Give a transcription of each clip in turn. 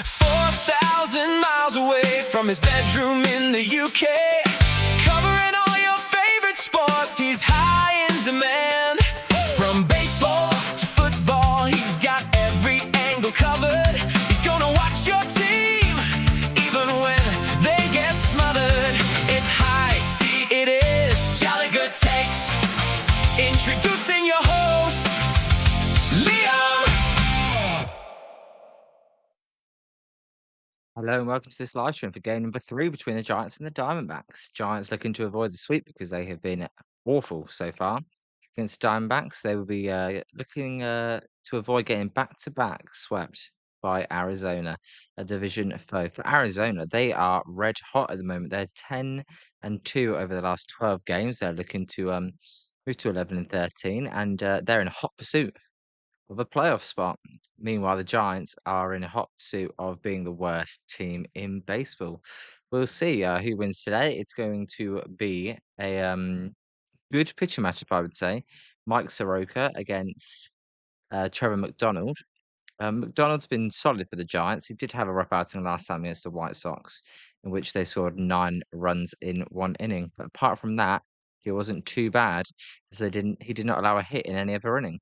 4,000 miles away from his bedroom in the UK, covering all your favorite sports, he's high in demand. From baseball to football, he's got every angle covered. He's gonna watch your team, even when they get smothered. It's Heisty, it is Jolly Good Takes. Introducing your host, Liam. Hello and welcome to this live stream for game number 3 between the Giants and the Diamondbacks. Giants looking to avoid the sweep because they have been awful so far. Against Diamondbacks, they will be looking to avoid getting back-to-back swept by Arizona, a division foe. For Arizona, they are red hot at the moment. They're 10-2 over the last 12 games. They're looking to move to 11-13, and they're in hot pursuit of a playoff spot. Meanwhile, the Giants are in a hot pursuit of being the worst team in baseball. We'll see who wins today. It's going to be a good pitcher matchup, I would say. Mike Soroka against Trevor McDonald. McDonald's been solid for the Giants. He did have a rough outing last time against the White Sox, in which they scored 9 runs in 1 inning. But apart from that, he wasn't too bad, as he did not allow a hit in any other inning.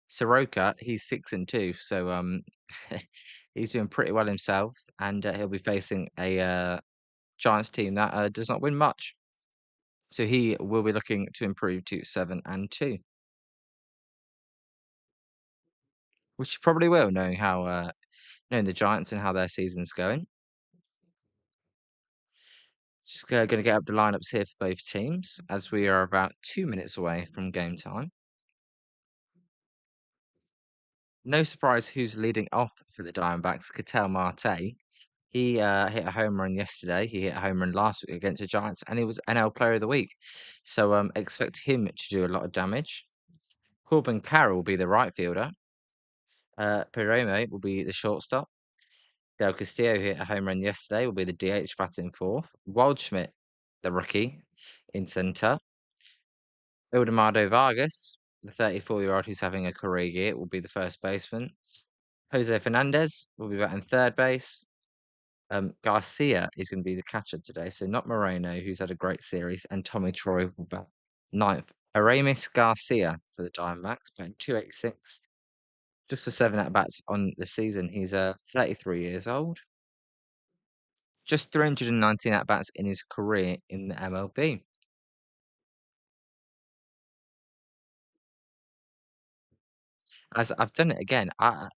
Soroka, he's 6-2, so he's doing pretty well himself, and he'll be facing a Giants team that does not win much. So he will be looking to improve to 7-2, which he probably will, knowing the Giants and how their season's going. Just going to get up the lineups here for both teams, as we are about 2 minutes away from game time. No surprise who's leading off for the Diamondbacks, Ketel Marte. He hit a home run yesterday. He hit a home run last week against the Giants, and he was NL Player of the Week. So expect him to do a lot of damage. Corbin Carroll will be the right fielder. Perome will be the shortstop. Del Castillo hit a home run yesterday. Will be the DH batting fourth. Waldschmidt, the rookie, in centre. Ildemaro Vargas, the 34-year-old who's having a career year, will be the first baseman. Jose Fernandez will be batting third base. Garcia is going to be the catcher today, so not Moreno, who's had a great series, and Tommy Troy will bat ninth. Aramis Garcia for the Diamondbacks, batting 286, just for 7 at-bats on the season. He's 33 years old, just 319 at-bats in his career in the MLB. As I've done it again, I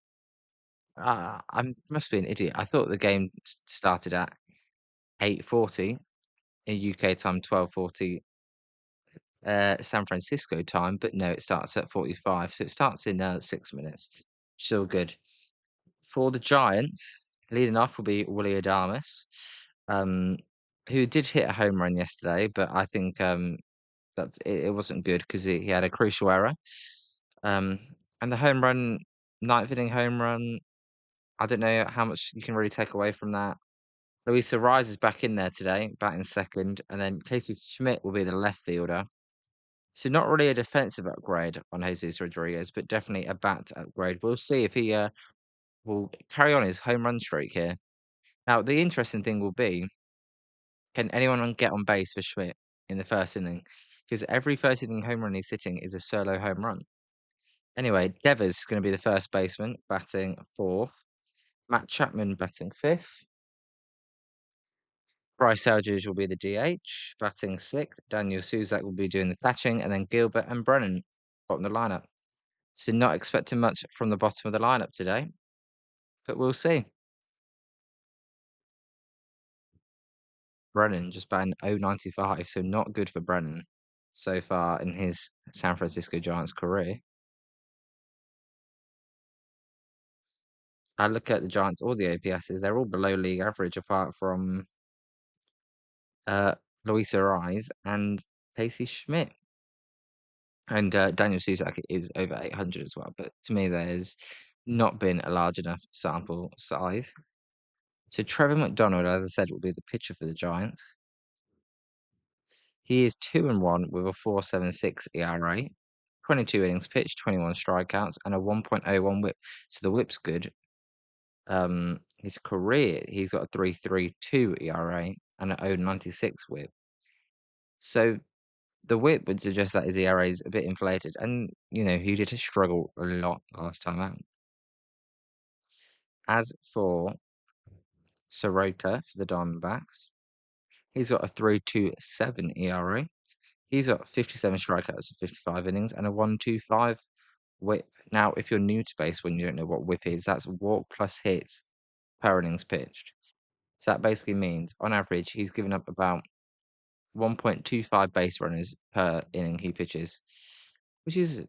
must be an idiot. I thought the game started at 8:40 in UK time, 12:40 San Francisco time, but no, it starts at 45, so it starts in 6 minutes. Still good. For the Giants, leading off will be Willy Adames, um, who did hit a home run yesterday, but I think that it wasn't good because he had a crucial error. Um, and the home run, ninth inning home run, I don't know how much you can really take away from that. Luis Ariz is back in there today, batting second, and then Casey Schmidt will be the left fielder. So not really a defensive upgrade on Jesus Rodriguez, but definitely a bat upgrade. We'll see if he will carry on his home run streak here. Now, the interesting thing will be, can anyone get on base for Schmidt in the first inning? Because every first inning home run he's hitting is a solo home run. Anyway, Devers going to be the first baseman, batting fourth. Matt Chapman batting fifth. Bryce Eldridge will be the DH, batting sixth. Daniel Suzak will be doing the catching, and then Gilbert and Brennan bottom the lineup. So not expecting much from the bottom of the lineup today, but we'll see. Brennan just batting 0.95, so not good for Brennan so far in his San Francisco Giants career. I look at the Giants, all the OPSs, they're all below league average apart from Luis Ariz and Casey Schmidt. And Daniel Suzak is over 800 as well, but to me there's not been a large enough sample size. So Trevor McDonald, as I said, will be the pitcher for the Giants. He is 2-1 with a 4.76 ERA, 22 innings pitched, 21 strikeouts, and a 1.01 whip. So the whip's good. His career, he's got a 3.32 ERA and an 0.96 WHIP. So the WHIP would suggest that his ERA is a bit inflated, and he did struggle a lot last time out. As for Soroka for the Diamondbacks, he's got a 3.27 ERA. He's got 57 strikeouts in 55 innings and a 1.25 WHIP. Now, if you're new to baseball and you don't know what WHIP is, that's walk plus hits per innings pitched. So that basically means, on average, he's given up about 1.25 base runners per inning he pitches, which is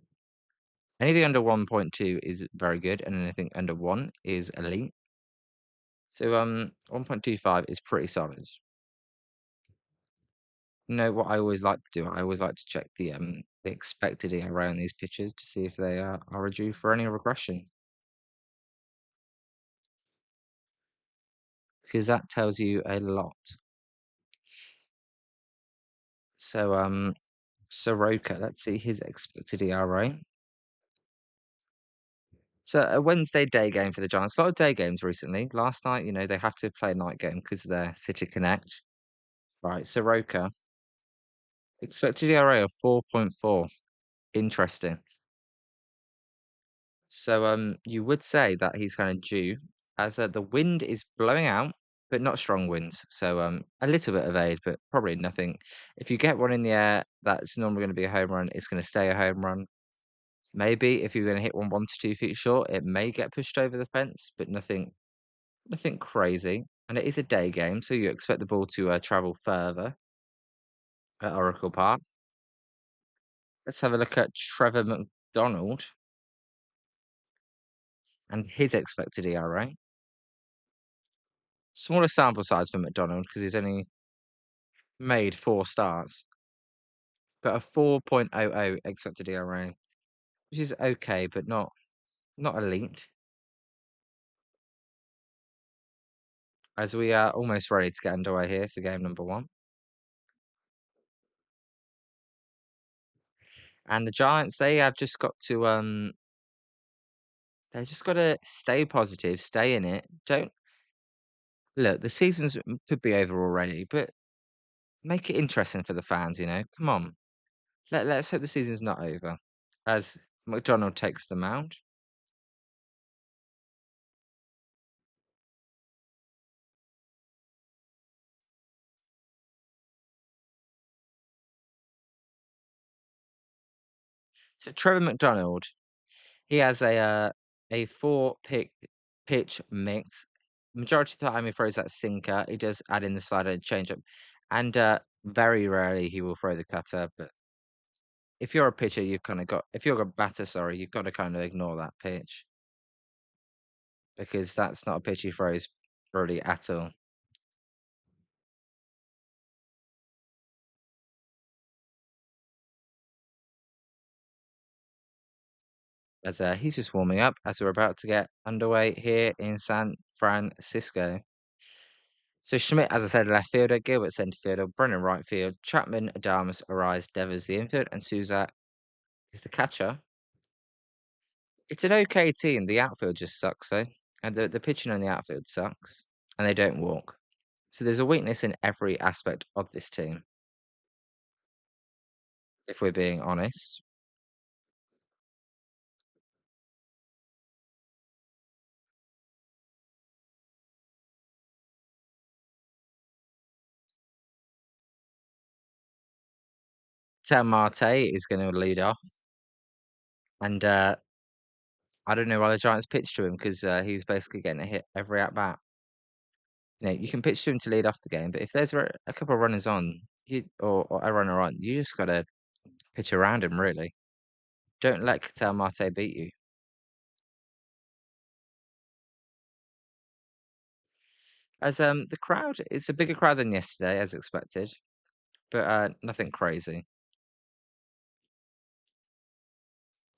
anything under 1.2 is very good, and anything under 1 is elite. So 1.25 is pretty solid. What I always like to do? I always like to check the expected ERA on these pitches to see if they are due for any regression, because that tells you a lot. So Soroka, let's see his expected ERA. So a Wednesday day game for the Giants. A lot of day games recently. Last night, they have to play a night game because of their City Connect. Right, Soroka, expected ERA of 4.4. Interesting. So you would say that he's kind of due, as the wind is blowing out, but not strong winds. So a little bit of aid, but probably nothing. If you get one in the air, that's normally going to be a home run. It's going to stay a home run. Maybe if you're going to hit one 1 to 2 feet short, it may get pushed over the fence, but nothing crazy. And it is a day game, so you expect the ball to travel further at Oracle Park. Let's have a look at Trevor McDonald and his expected ERA. Smaller sample size for McDonald because he's only made 4 starts, but a 4.00 expected ERA, which is okay, but not elite. As we are almost ready to get underway here for game number 1. And the Giants, they just got to stay positive, stay in it. Don't look, the season's could be over already, but make it interesting for the fans. Come on. Let's hope the season's not over as McDonald takes the mound. So Trevor McDonald, he has a 4 pitch mix. Majority of the time he throws that sinker. He does add in the slider and changeup, and very rarely he will throw the cutter. But if you're a pitcher, you've kind of got. If you're a batter, sorry, you've got to kind of ignore that pitch because that's not a pitch he throws really at all. As he's just warming up as we're about to get underway here in San Francisco. So Schmidt, as I said, left fielder, Gilbert centre fielder, Brennan right field, Chapman, Adames, Arise, Devers the infield, and Souza is the catcher. It's an okay team. The outfield just sucks, though. And the pitching on the outfield sucks. And they don't walk. So there's a weakness in every aspect of this team, if we're being honest. Ketel Marte is going to lead off. And I don't know why the Giants pitched to him because he's basically getting a hit every at bat. You can pitch to him to lead off the game, but if there's a couple of runners on, or a runner on, you just got to pitch around him, really. Don't let Ketel Marte beat you. As the crowd, it's a bigger crowd than yesterday, as expected, but nothing crazy.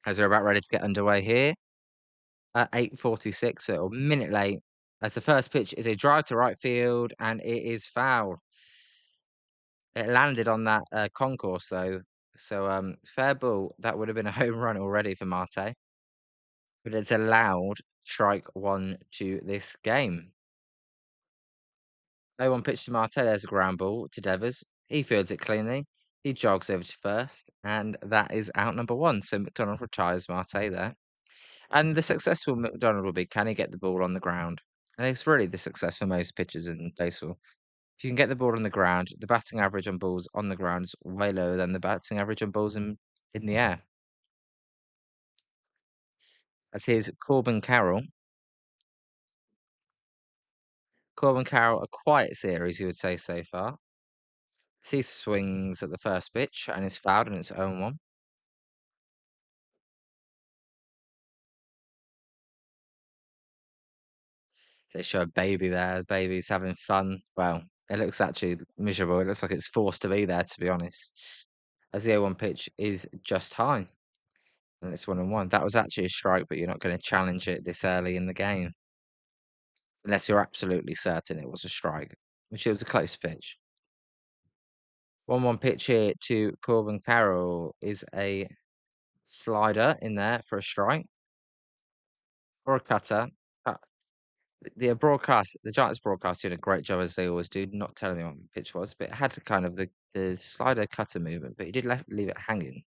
As we're about ready to get underway here at 8:46, so a minute late. As the first pitch is a drive to right field, and it is foul. It landed on that concourse though, so fair ball. That would have been a home run already for Marte. but it's allowed strike one to this game. 0-1 pitch to Marte. There's a ground ball to Devers. He fields it cleanly. He jogs over to first, and that is out number one. So McDonald retires Marte there. And the successful McDonald will be, can he get the ball on the ground? And it's really the success for most pitchers in baseball. If you can get the ball on the ground, the batting average on balls on the ground is way lower than the batting average on balls in the air. As here's Corbin Carroll. Corbin Carroll, a quiet series, you would say so far. As he swings at the first pitch and is fouled and it's 0-1. They show a baby there. The baby's having fun. Well, it looks actually miserable. It looks like it's forced to be there, to be honest. As the 0-1 pitch is just high. And it's 1-1. That was actually a strike, but you're not going to challenge it this early in the game. Unless you're absolutely certain it was a strike, which it was a close pitch. 1-1 pitch here to Corbin Carroll is a slider in there for a strike. Or a cutter. The Giants broadcast did a great job as they always do, not telling me what the pitch was, but it had kind of the slider cutter movement, but he did leave it hanging.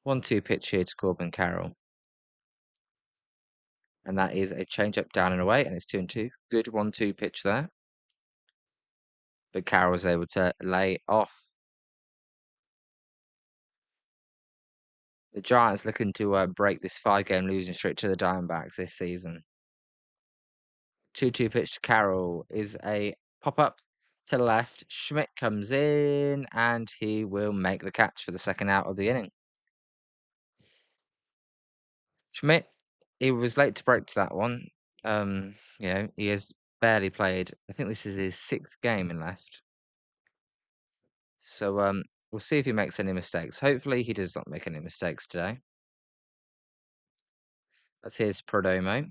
1-2 pitch here to Corbin Carroll. And that is a change up down and away, and it's 2-2. Good 1-2 pitch there. But Carroll was able to lay off. The Giants looking to break this 5-game losing streak to the Diamondbacks this season. 2-2 pitch to Carroll is a pop-up to the left. Schmidt comes in, and he will make the catch for the second out of the inning. Schmidt, he was late to break to that one. He has barely played. I think this is his 6th game in left. So, we'll see if he makes any mistakes. Hopefully, he does not make any mistakes today. That's his Perdomo.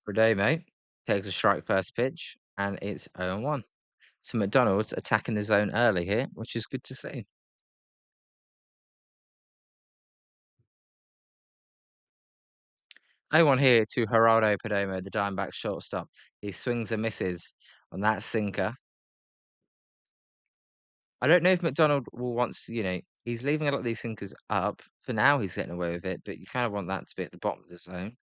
Perdomo takes a strike first pitch, and it's 0-1. So McDonald's attacking the zone early here, which is good to see. 0-1 here to Geraldo Perdomo, the Diamondbacks shortstop. He swings and misses on that sinker. I don't know if McDonald will want to, he's leaving a lot of these sinkers up. For now, he's getting away with it, but you kind of want that to be at the bottom of the zone.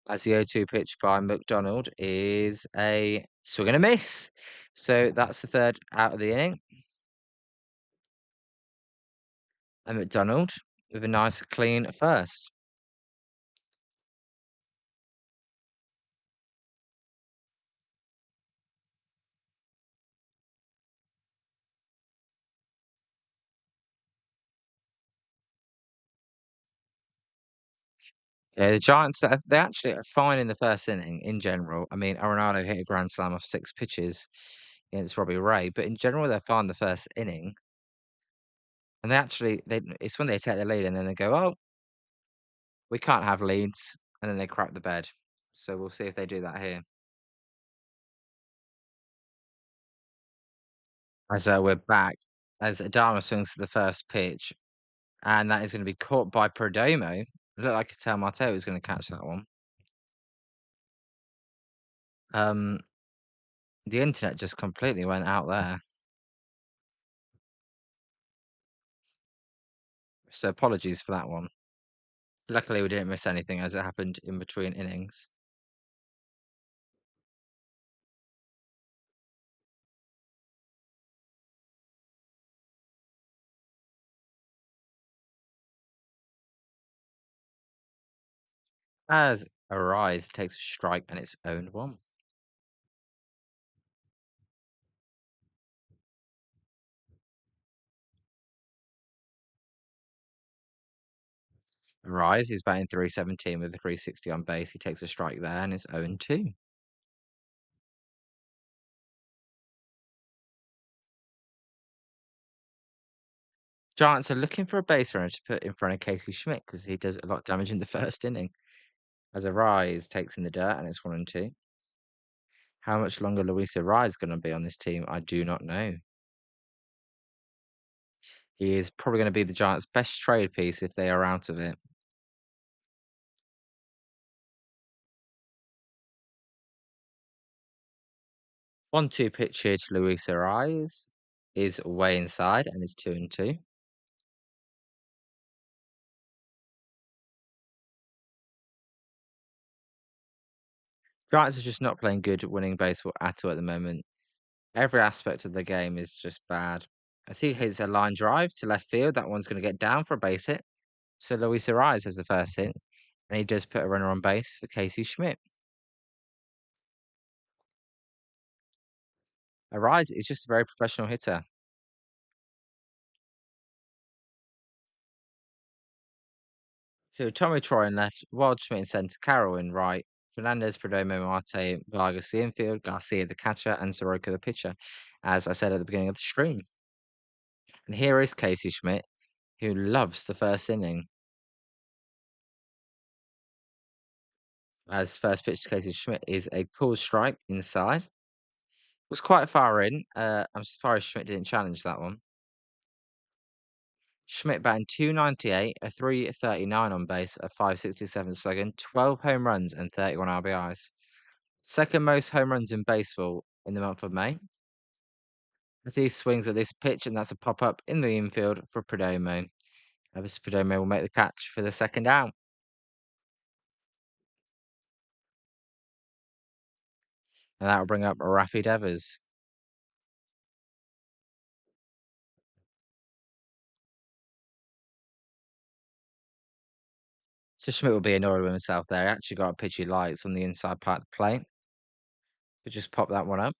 As the 0-2 pitch by McDonald is a swing and a miss. So that's the third out of the inning. And McDonald with a nice clean first. Yeah, the Giants, they actually are fine in the first inning in general. I mean, Arenado hit a grand slam off 6 pitches against Robbie Ray, but in general, they're fine the first inning. And it's when they take the lead and then they go, oh, we can't have leads. And then they crap the bed. So we'll see if they do that here. As we're back, as Adama swings to the first pitch, and that is going to be caught by Perdomo. It looked like Ketel Marte was going to catch that one. The internet just completely went out there. So apologies for that one. Luckily, we didn't miss anything as it happened in between innings. As Arise takes a strike and it's owned one. Arise, he's batting 317 with a 360 on base. He takes a strike there and it's 0-2. Giants are looking for a base runner to put in front of Casey Schmidt because he does a lot of damage in the first inning. As Arise takes in the dirt and it's 1-2. How much longer Luis Arraez is going to be on this team, I do not know. He is probably going to be the Giants' best trade piece if they are out of it. 1-2 pitch here to Luis Arraez is way inside and is 2-2. Giants are just not playing good winning baseball at all at the moment. Every aspect of the game is just bad. As he hits a line drive to left field, that one's going to get down for a base hit. So Luis Arraez has the first hit, and he does put a runner on base for Casey Schmidt. Arraez is just a very professional hitter. So Tommy Troy in left, Waldschmidt in centre, Carroll in right, Fernandez, Perdomo, Marte, Vargas the infield, Garcia the catcher, and Soroka the pitcher, as I said at the beginning of the stream. And here is Casey Schmidt, who loves the first inning. As first pitch to Casey Schmidt is a cool strike inside. Was quite far in. I'm surprised Schmidt didn't challenge that one. Schmidt batting 298, a 339 on base, a 567 slugging, 12 home runs, and 31 RBIs. Second most home runs in baseball in the month of May. As he swings at this pitch, and that's a pop up in the infield for Perdomo. This Perdomo will make the catch for the second out. And that will bring up Rafi Devers. So Schmidt will be annoyed with himself there. He actually got a pitch he likes on the inside part of the plate. But just pop that one up.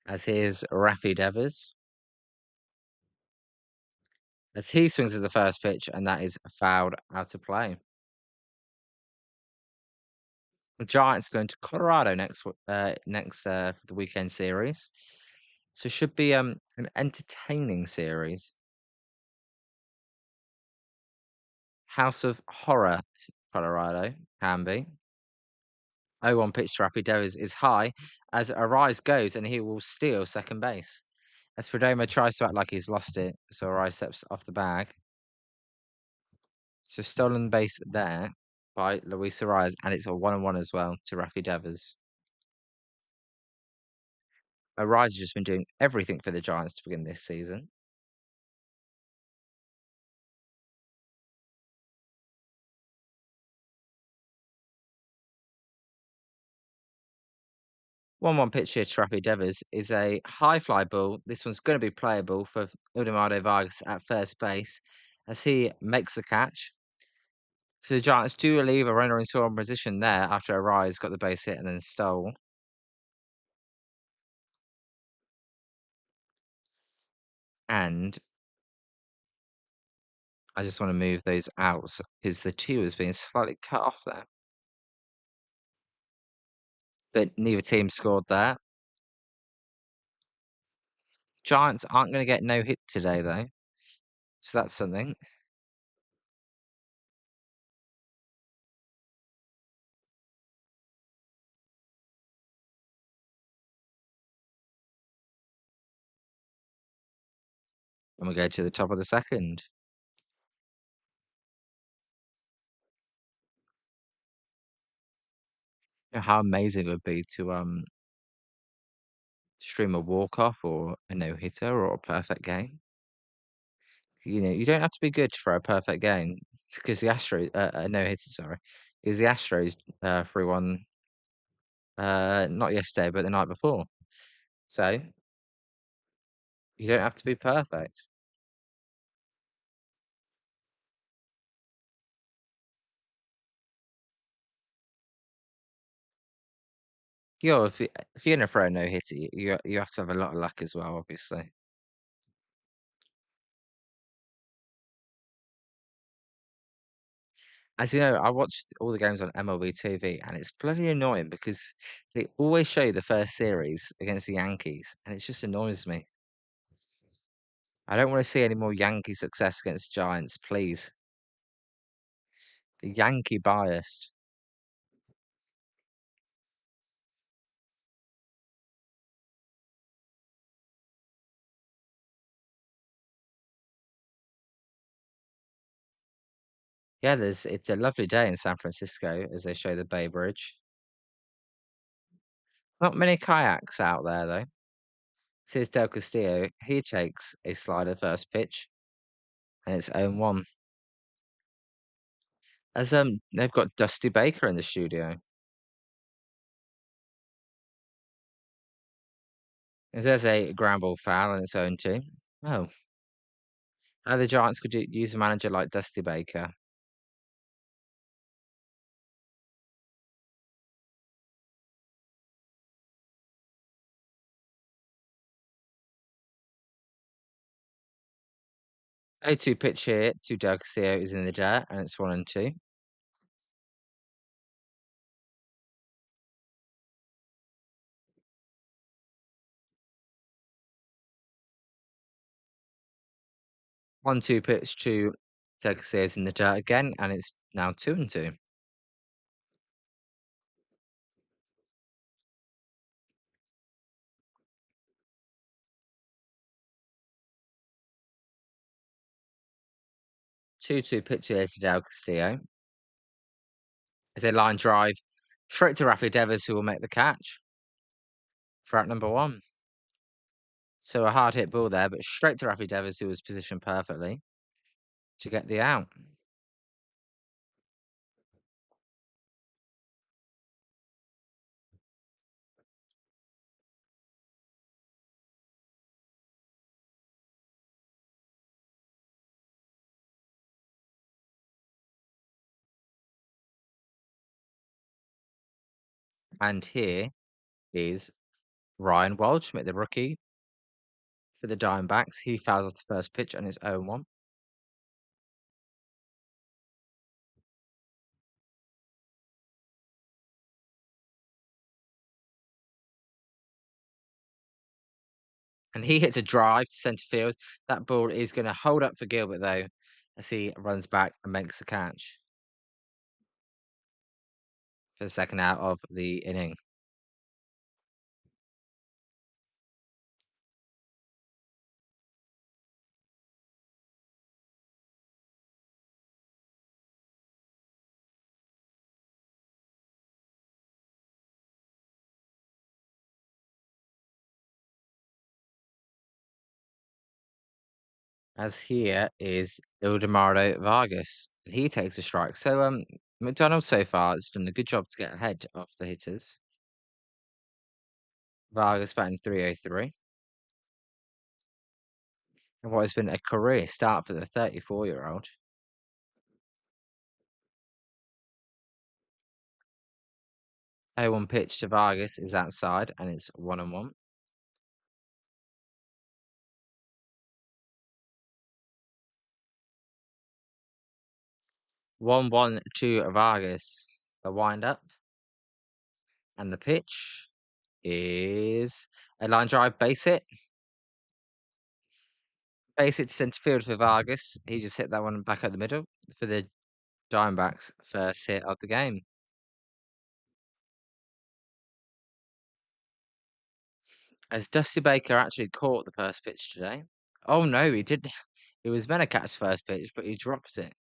As here's Rafi Devers. As he swings at the first pitch, and that is fouled out of play. The Giants going to Colorado next for the weekend series. So should be an entertaining series. House of Horror, Colorado can be. 0-1 pitch to Rafi Devers is high as Arise goes, and he will steal second base. As Perdomo tries to act like he's lost it, so Arise steps off the bag. So stolen base there by Luis Arraez, and it's a 1-1 as well to Rafi Devers. Arraez has just been doing everything for the Giants to begin this season. One pitch here to Rafi Devers is a high fly ball. This one's going to be playable for Ildemaro Vargas at first base as he makes the catch. So the Giants do leave a runner in scoring position there after Arraez got the base hit and then stole. And I just want to move those outs because the 2 has been slightly cut off there. But neither team scored there. Giants aren't going to get no hit today, though. So that's something. And we go to the top of the second. You know how amazing it would be to stream a walk-off or a no-hitter or a perfect game. You don't have to be good for a perfect game because the Astros, a no-hitter, sorry, is the Astros 3-1, not yesterday, but the night before. So you don't have to be perfect. If you're gonna throw a no-hitter, you have to have a lot of luck as well, obviously. As you know, I watched all the games on MLB TV, and it's bloody annoying because they always show the first series against the Yankees, and it just annoys me. I don't want to see any more Yankee success against Giants, please. Yankee biased. Yeah, it's a lovely day in San Francisco as they show the Bay Bridge. Not many kayaks out there though. Here's Del Castillo. He takes a slider first pitch, and it's 0-1. As they've got Dusty Baker in the studio. As there's a ground ball foul and it's 0-2. Oh, how the Giants could use a manager like Dusty Baker. O two pitch here to Del Castillo is in the dirt, and it's 1-2. 1-2 pitch to Del Castillo is in the dirt again, and it's now 2-2. 2-2 pitch here to Del Castillo. It's a line drive straight to Rafi Devers, who will make the catch for out number 1. So a hard hit ball there, but straight to Rafi Devers, who was positioned perfectly to get the out. And here is Ryan Waldschmidt, the rookie for the Diamondbacks. He fouls off the first pitch and it's 0-1. And he hits a drive to centre field. That ball is going to hold up for Gilbert, though, as he runs back and makes the catch for the second out of the inning. As here is Ildemaro Vargas. He takes a strike. So McDonald so far has done a good job to get ahead of the hitters. Vargas batting 303. And what has been a career start for the 34-year-old. O1 pitch to Vargas is outside and it's 1-1. 1-1 to Vargas. The wind up. And the pitch is a line drive base hit. Base hit to centre field for Vargas. He just hit that one back at the middle for the Diamondbacks' first hit of the game. As Dusty Baker actually caught the first pitch today. Oh no, he didn't. He was meant to catch first pitch, but he drops it.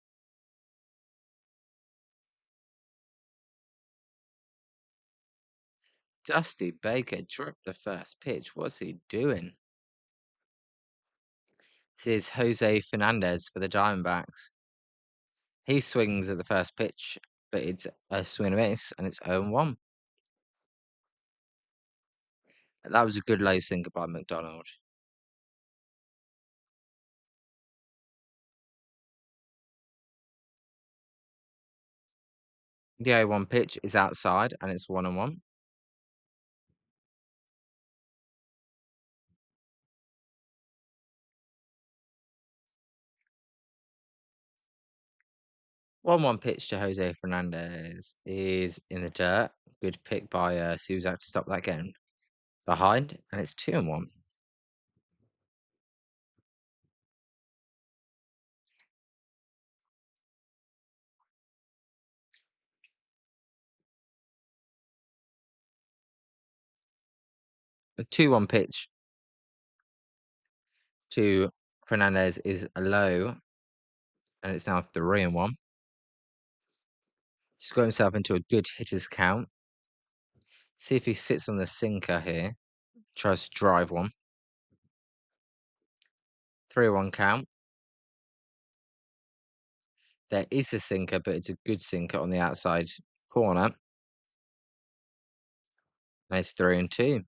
Dusty Baker dropped the first pitch. What's he doing? This is Jose Fernandez for the Diamondbacks. He swings at the first pitch, but it's a swing and a miss, and it's 0-1. That was a good low sinker by McDonald. The 0-1 pitch is outside, and it's 1-1. 1-1 pitch to Jose Fernandez is in the dirt. Good pick by Suzak to stop that getting behind, and it's 2-1. The 2-1 pitch to Fernandez is a low, and it's now 3-1. He's got himself into a good hitter's count. See if he sits on the sinker here. Tries to drive one. 3-1 count. There is a sinker, but it's a good sinker on the outside corner. And it's 3-2.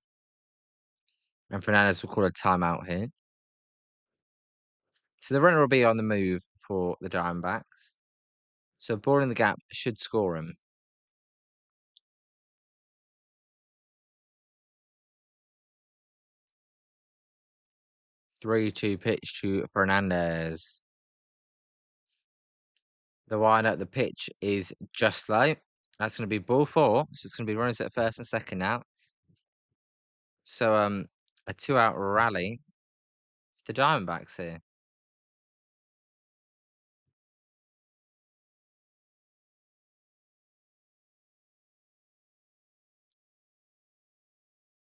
And Fernandez will call a timeout here. So the runner will be on the move for the Diamondbacks. So ball in the gap should score him. 3-2 pitch to Fernandez. The windup, the pitch is just low. That's going to be ball 4. So it's going to be runners at first and second now. So a 2-out rally for the Diamondbacks here.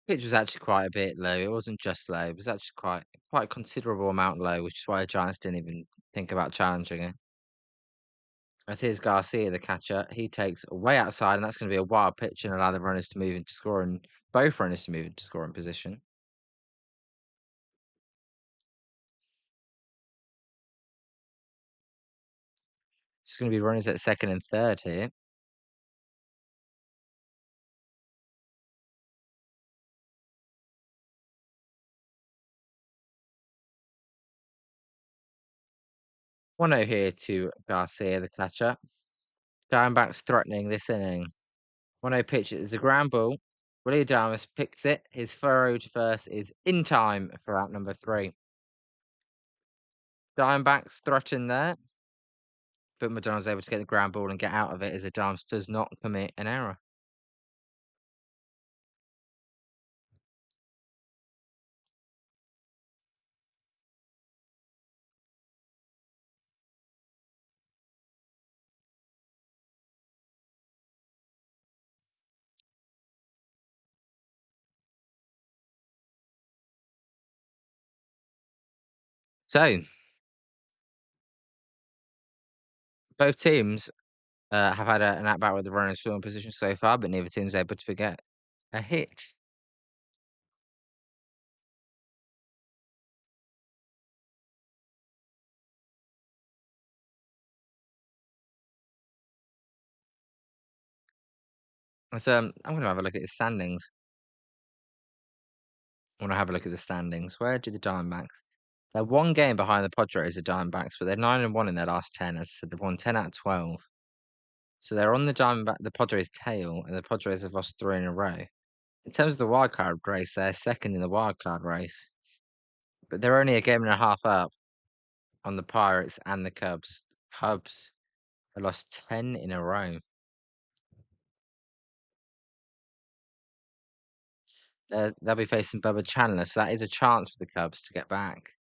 Pitch was actually quite a bit low. It wasn't just low. It was actually quite a considerable amount low, which is why the Giants didn't even think about challenging it. As here's Garcia, the catcher. He takes way outside, and that's going to be a wild pitch and allow the runners to move into scoring. Both runners to move into scoring position. It's going to be runners at second and third here. One 0 here to Garcia, the catcher. Diamondbacks threatening this inning. 1-0 pitch is a ground ball. Willie Adames picks it. His furrow to first is in time for out number 3. Diamondbacks threaten there, but McDonald's able to get the ground ball and get out of it as Adames does not commit an error. So both teams have had an at-bat with the runners still in position so far, but neither team's able to get a hit. So I'm going to have a look at the standings. I want to have a look at the standings. Where do the Diamondbacks? They're one game behind the Padres, the Diamondbacks, but they're 9-1 in their last 10. As I said, they've won 10 out of 12. So they're on the Padres' tail, and the Padres have lost 3 in a row. In terms of the wild card race, they're second in the wild card race, but they're only a game and a half up on the Pirates and the Cubs. The Cubs have lost 10 in a row. They'll be facing Bubba Chandler, so that is a chance for the Cubs to get back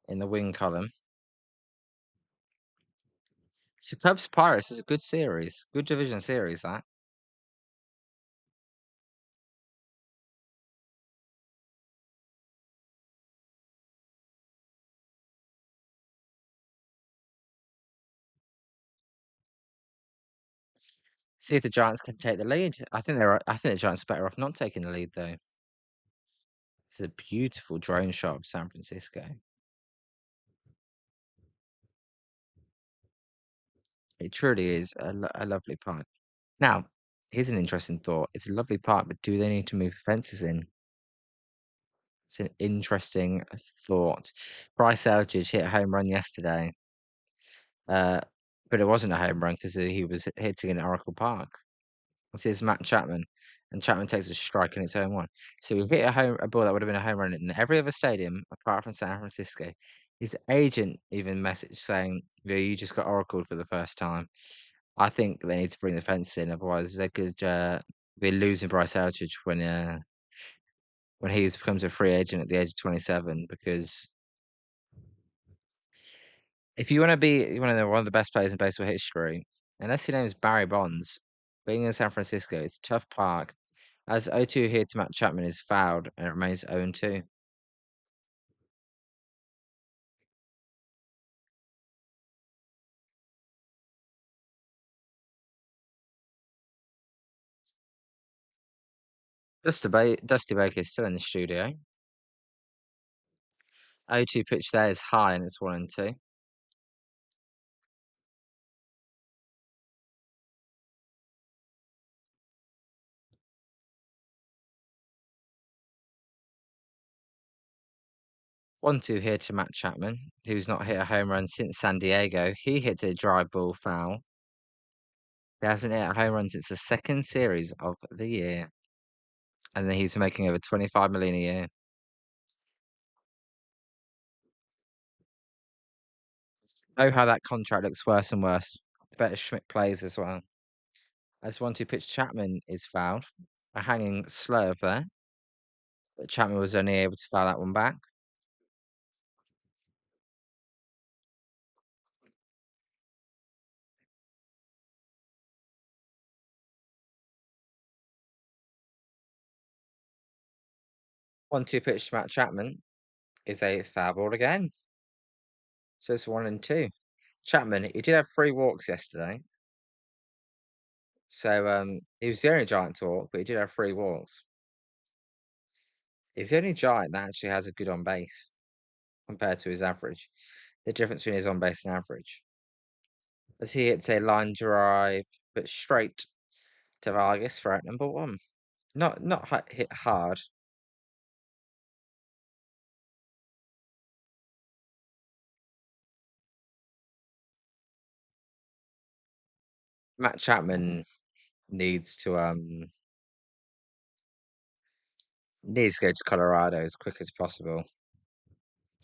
in the win column. So Cubs Pirates is a good series, good division series. That. See if the Giants can take the lead. I think the Giants are better off not taking the lead though. This is a beautiful drone shot of San Francisco. It truly is a lovely park. Now, here's an interesting thought. It's a lovely park, but do they need to move the fences in? It's an interesting thought. Bryce Eldridge hit a home run yesterday, uh, but it wasn't a home run because he was hitting in Oracle Park. This is Matt Chapman, and Chapman takes a strike in its own one. So he hit a ball that would have been a home run in every other stadium apart from San Francisco. His agent even messaged saying, "Yeah, you just got oracled for the first time." I think they need to bring the fence in, otherwise they could be losing Bryce Eldridge when he becomes a free agent at the age of 27. Because if you want to be one of the best players in baseball history, unless your name is Barry Bonds, being in San Francisco, it's a tough park. As 0-2 here to Matt Chapman is fouled and it remains 0-2. Dusty Baker is still in the studio. 0-2 pitch there is high and it's 1-2. One-two here to Matt Chapman, who's not hit a home run since San Diego. He hit a dry ball foul. He hasn't hit a home run since the second series of the year. And then he's making over 25 million a year. Oh, how that contract looks worse and worse. The better Schmidt plays as well. As 1-2 pitch Chapman is fouled. A hanging slurve there. But Chapman was only able to foul that one back. One-two pitch to Matt Chapman is a foul ball again. So it's 1-2. Chapman, he did have 3 walks yesterday. So he was the only Giant to walk, but he did have 3 walks. He's the only Giant that actually has a good on base compared to his average. The difference between his on base and average. As he hits a line drive, but straight to Vargas for out number 1. Not hit hard. Matt Chapman needs to go to Colorado as quick as possible.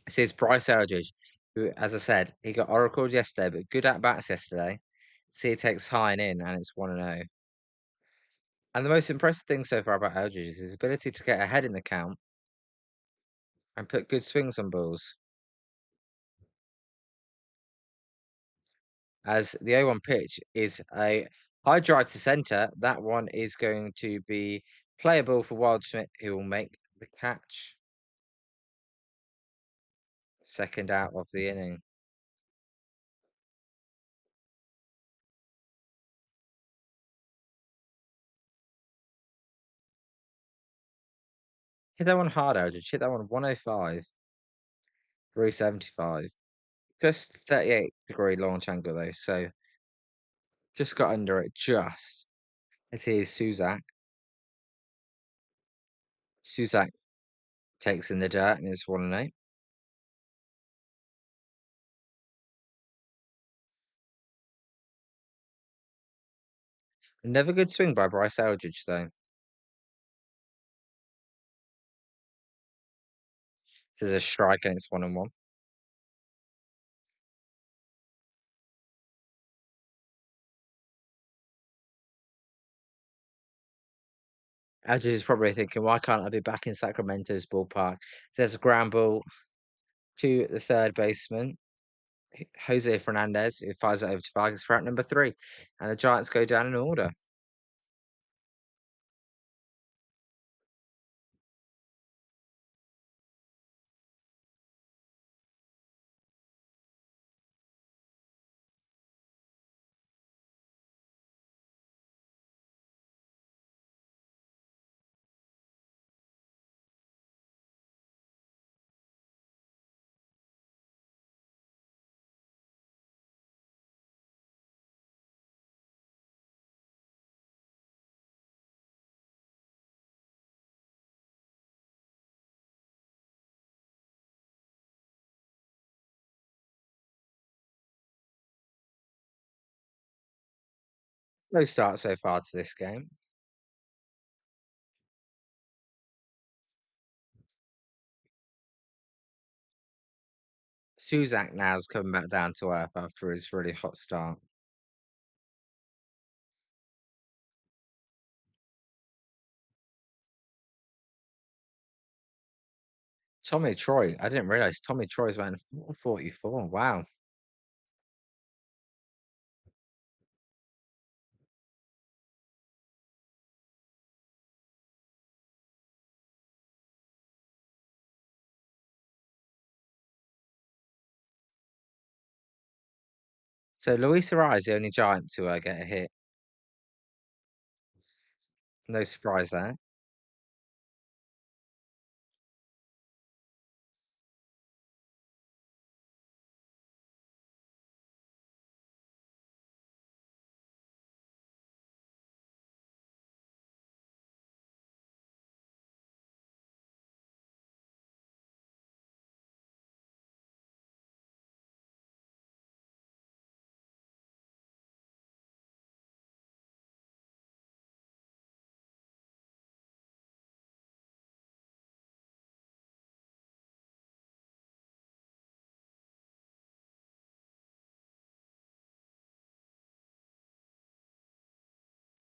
This is Bryce Eldridge, who, as I said, he got oracled yesterday, but good at bats yesterday. See, he takes high and in, and it's 1-0. And the most impressive thing so far about Eldridge is his ability to get ahead in the count and put good swings on balls. As the 0-1 pitch is a high drive to centre, that one is going to be playable for Wildschmidt, who will make the catch. Second out of the inning. Hit that one hard, Eldridge. Hit that one 105, 375. Just 38-degree launch angle, though, so just got under it just. As here's Suzak. Suzak takes in the dirt and it's 1-8. Another good swing by Bryce Eldridge, though. There's a strike and it's 1-1. Eldridge is probably thinking, why can't I be back in Sacramento's ballpark? There's a ground ball to the third baseman, Jose Fernandez, who fires it over to Vargas for out number 3. And the Giants go down in order. No start so far to this game. Suzak now's coming back down to earth after his really hot start. Tommy Troy. I didn't realize Tommy Troy's batting 444. Wow. So Luis Arraez is the only Giant to get a hit. No surprise there.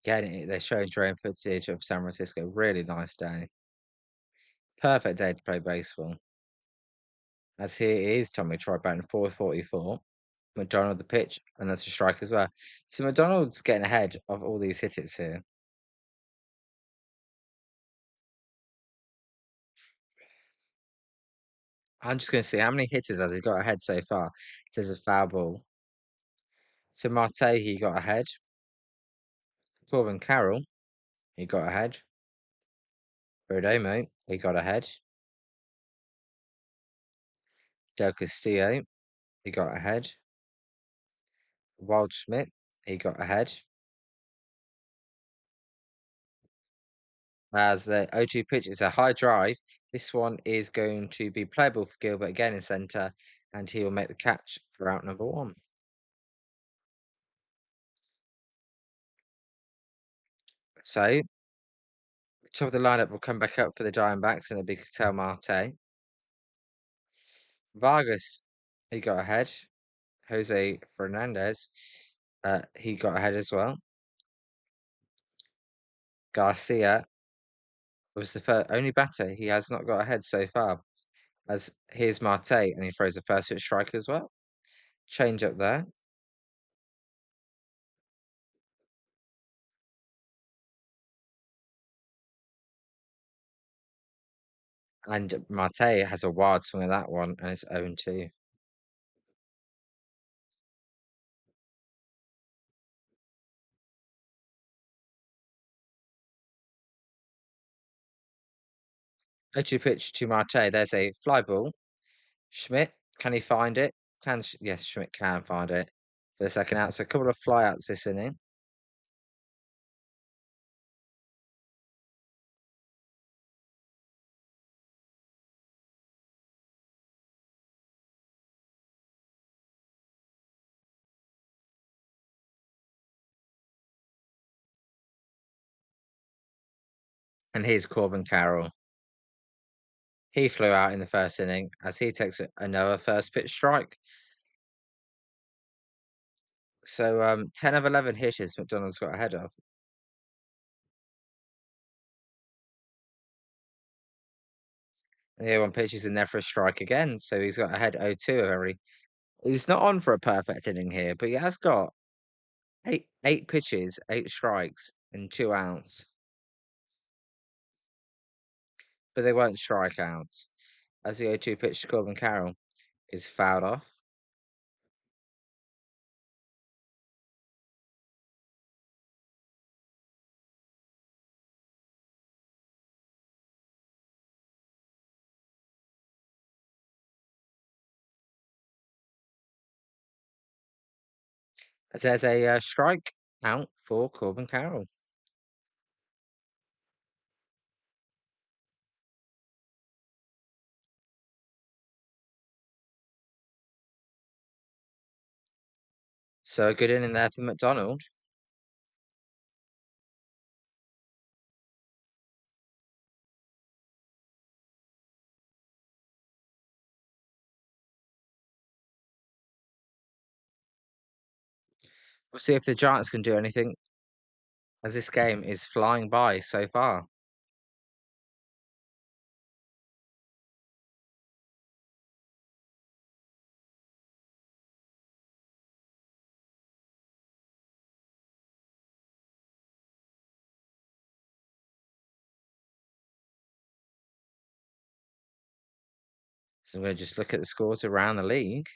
Again, they're showing drone footage of San Francisco. Really nice day. Perfect day to play baseball. As here is Tommy Troy batting 444. McDonald the pitch, and that's a strike as well. So McDonald's getting ahead of all these hitters here. I'm just going to see how many hitters has he got ahead so far. It says a foul ball. So Marte, he got ahead. Corbin Carroll, he got ahead. Rodemo, he got ahead. Del Castillo, he got ahead. Waldschmidt, he got ahead. As the 0-2 pitch is a high drive, this one is going to be playable for Gilbert again in centre, and he will make the catch for out number one. So, top of the lineup will come back up for the Diamondbacks, and it'll be Ketel Marte. Vargas, he got ahead. Jose Fernandez, he got ahead as well. Garcia was the only batter he has not got ahead so far. As here's Marte, and he throws a first pitch strike as well. Change up there. And Marte has a wild swing of that one, and it's 0-2. O2 pitch to Marte. There's a fly ball. Schmidt, can he find it? Yes, Schmidt can find it for the second out. So a couple of flyouts this inning. And here's Corbin Carroll. He flew out in the first inning as he takes another first pitch strike. So 10 of 11 hitters McDonald's got ahead of. And here one pitch is in there for a strike again. So he's got ahead 0-2 of every. He's not on for a perfect inning here, but he has got eight pitches, 8 strikes, and 2 outs. But they weren't strikeouts. As the 0-2 pitch to Corbin Carroll is fouled off. As there's a strike out for Corbin Carroll. So a good inning there for McDonald. We'll see if the Giants can do anything, as this game is flying by so far. So we're going to just look at the scores around the league.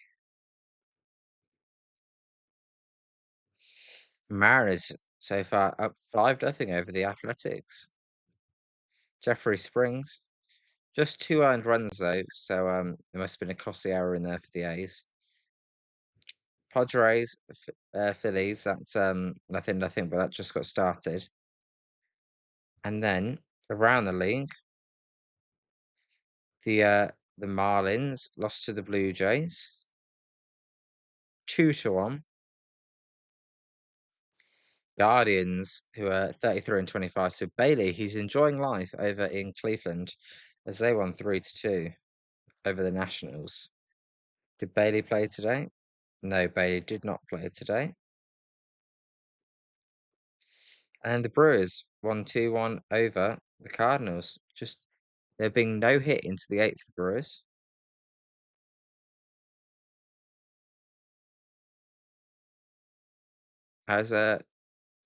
Mariners so far up 5-0 over the Athletics. Jeffrey Springs, just 2 earned runs though, so there must have been a costly error in there for the A's. Padres, Phillies, that's nothing, but that just got started. And then around the league, the Marlins lost to the Blue Jays, 2-1. Guardians, who are 33-25. So Bailey, he's enjoying life over in Cleveland as they won 3-2 over the Nationals. Did Bailey play today? No, Bailey did not play today. And the Brewers won 2-1 over the Cardinals. Just there being no hit into the eighth, the Brewers. As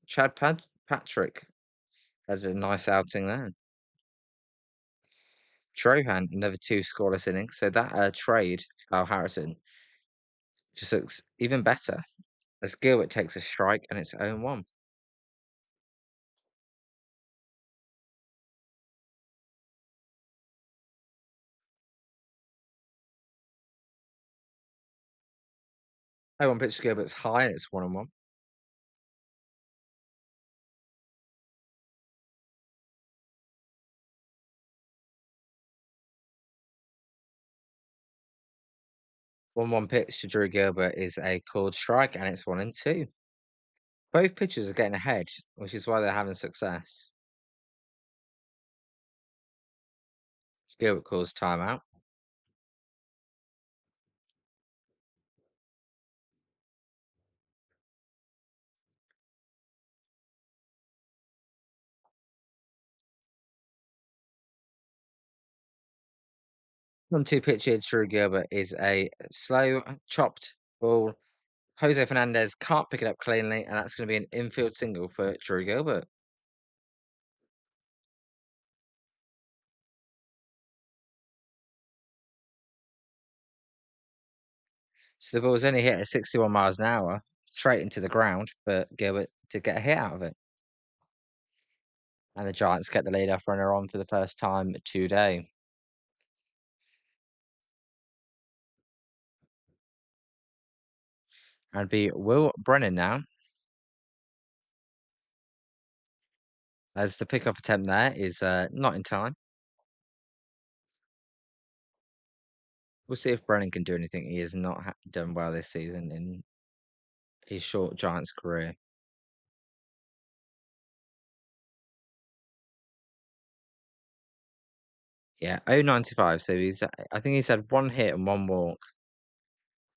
Chad Patrick had a nice outing there. Trohan, another 2 scoreless innings. So that trade for Kyle Harrison just looks even better as Gilbert takes a strike and it's 0-1. Oh, 1 pitch to Gilbert's high and it's 1-1. One pitch to Drew Gilbert is a called strike and it's 1-2. Both pitchers are getting ahead, which is why they're having success. As Gilbert calls timeout. One-two pitch here to Drew Gilbert is a slow, chopped ball. Jose Fernandez can't pick it up cleanly, and that's going to be an infield single for Drew Gilbert. So the ball's only hit at 61 miles an hour, straight into the ground, but Gilbert did get a hit out of it. And the Giants get the leadoff runner on for the first time today. And be Will Brennan now. As the pickoff attempt there is not in time. We'll see if Brennan can do anything. He has not done well this season in his short Giants career. Yeah, 0.95. So I think he's had 1 hit and 1 walk.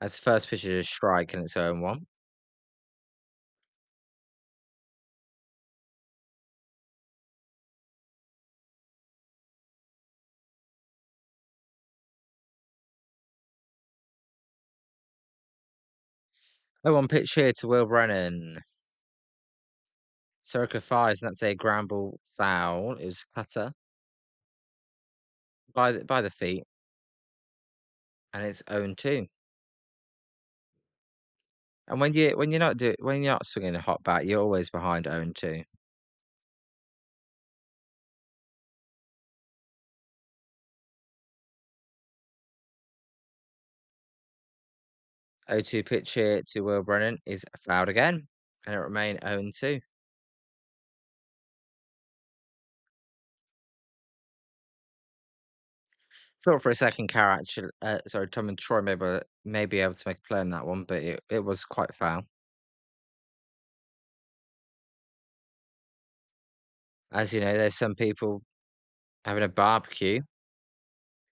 As the first pitch is a strike and it's 0-1. Oh, 1 pitch here to Will Brennan. Circa fires, and that's a ground ball foul. It was cutter by the feet, and it's 0-2. And when you're not swinging a hot bat, you're always behind 0-2. 0-2 pitch here to Will Brennan is fouled again, and it remains 0-2. Thought for a second, Tom and Troy may be able to make a play on that one, but it was quite foul. As you know, there's some people having a barbecue.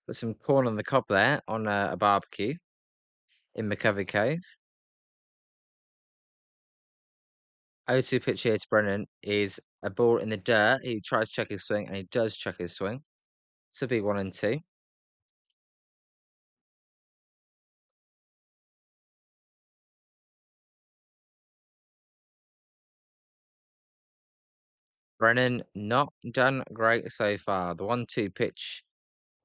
Put some corn on the cob there on a barbecue in McCovey Cove. 0-2 pitch here to Brennan is a ball in the dirt. He tries to check his swing, and he does check his swing. So be 1-2. Brennan not done great so far. The 1-2 pitch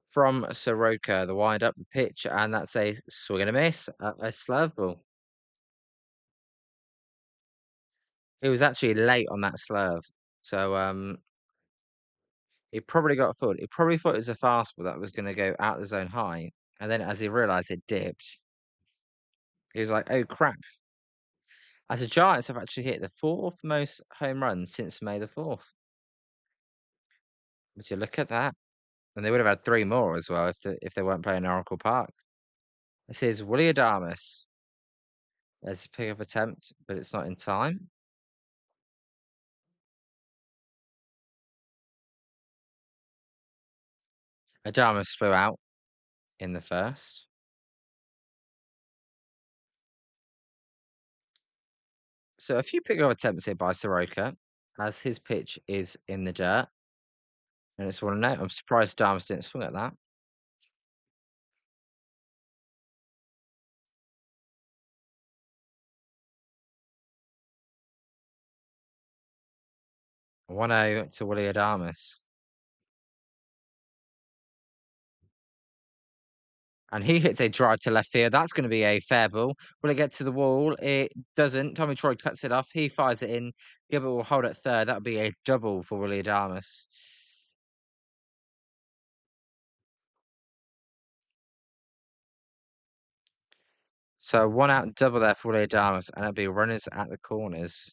from Soroka, the wind up pitch, and that's a swing and a miss, a slurve ball. He was actually late on that swerve, so, he probably got fooled. He probably thought it was a fastball that was gonna go out the zone high, and then as he realized it dipped, he was like, "Oh, crap." As the Giants have actually hit the 4th most home runs since May the 4th. Would you look at that? And they would have had 3 more as well if they weren't playing Oracle Park. This is Willy Adames. There's a pickoff attempt, but it's not in time. Adames flew out in the first. So a few pickoff attempts here by Soroka as his pitch is in the dirt. And it's 1-0. I'm surprised Adames didn't swing at that. One 0 to Willy Adames. And he hits a drive to left field. That's going to be a fair ball. Will it get to the wall? It doesn't. Tommy Troy cuts it off. He fires it in. Gilbert will hold at third. That would be a double for Willy Adames. So 1 out double there for Willy Adames, and it'll be runners at the corners.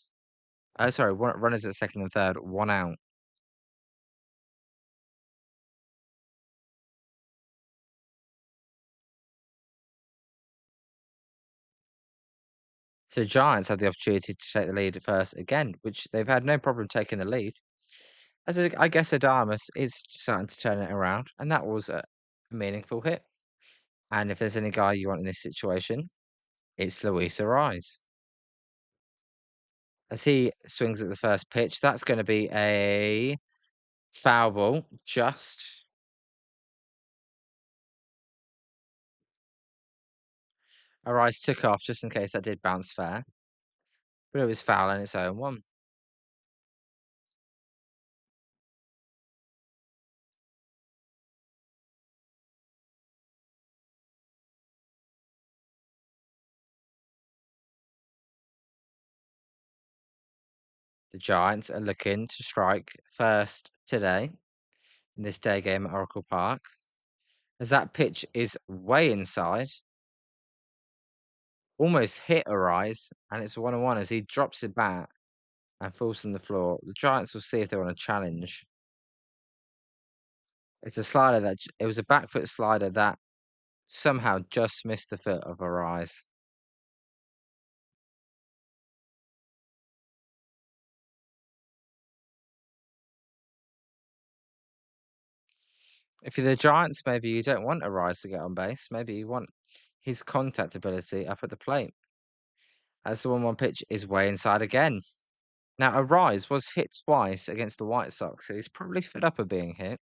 Oh, sorry, runners at second and third. 1 out. So Giants have the opportunity to take the lead first again, which they've had no problem taking the lead. I guess Adames is starting to turn it around, and that was a meaningful hit. And if there's any guy you want in this situation, it's Luis Ariz. As he swings at the first pitch, that's going to be a foul ball. Just Ariz took off just in case that did bounce fair, but it was foul and it's 0-1. The Giants are looking to strike first today in this day game at Oracle Park. As that pitch is way inside, almost hit Ariz, and it's 1-1 as he drops it back and falls on the floor. The Giants will see if they want to challenge. It's a slider it was a back foot slider that somehow just missed the foot of Ariz. If you're the Giants, maybe you don't want Ariz to get on base. Maybe you want his contact ability up at the plate. As the 1-1 pitch is way inside again. Now, Ariz was hit twice against the White Sox, so he's probably fed up of being hit.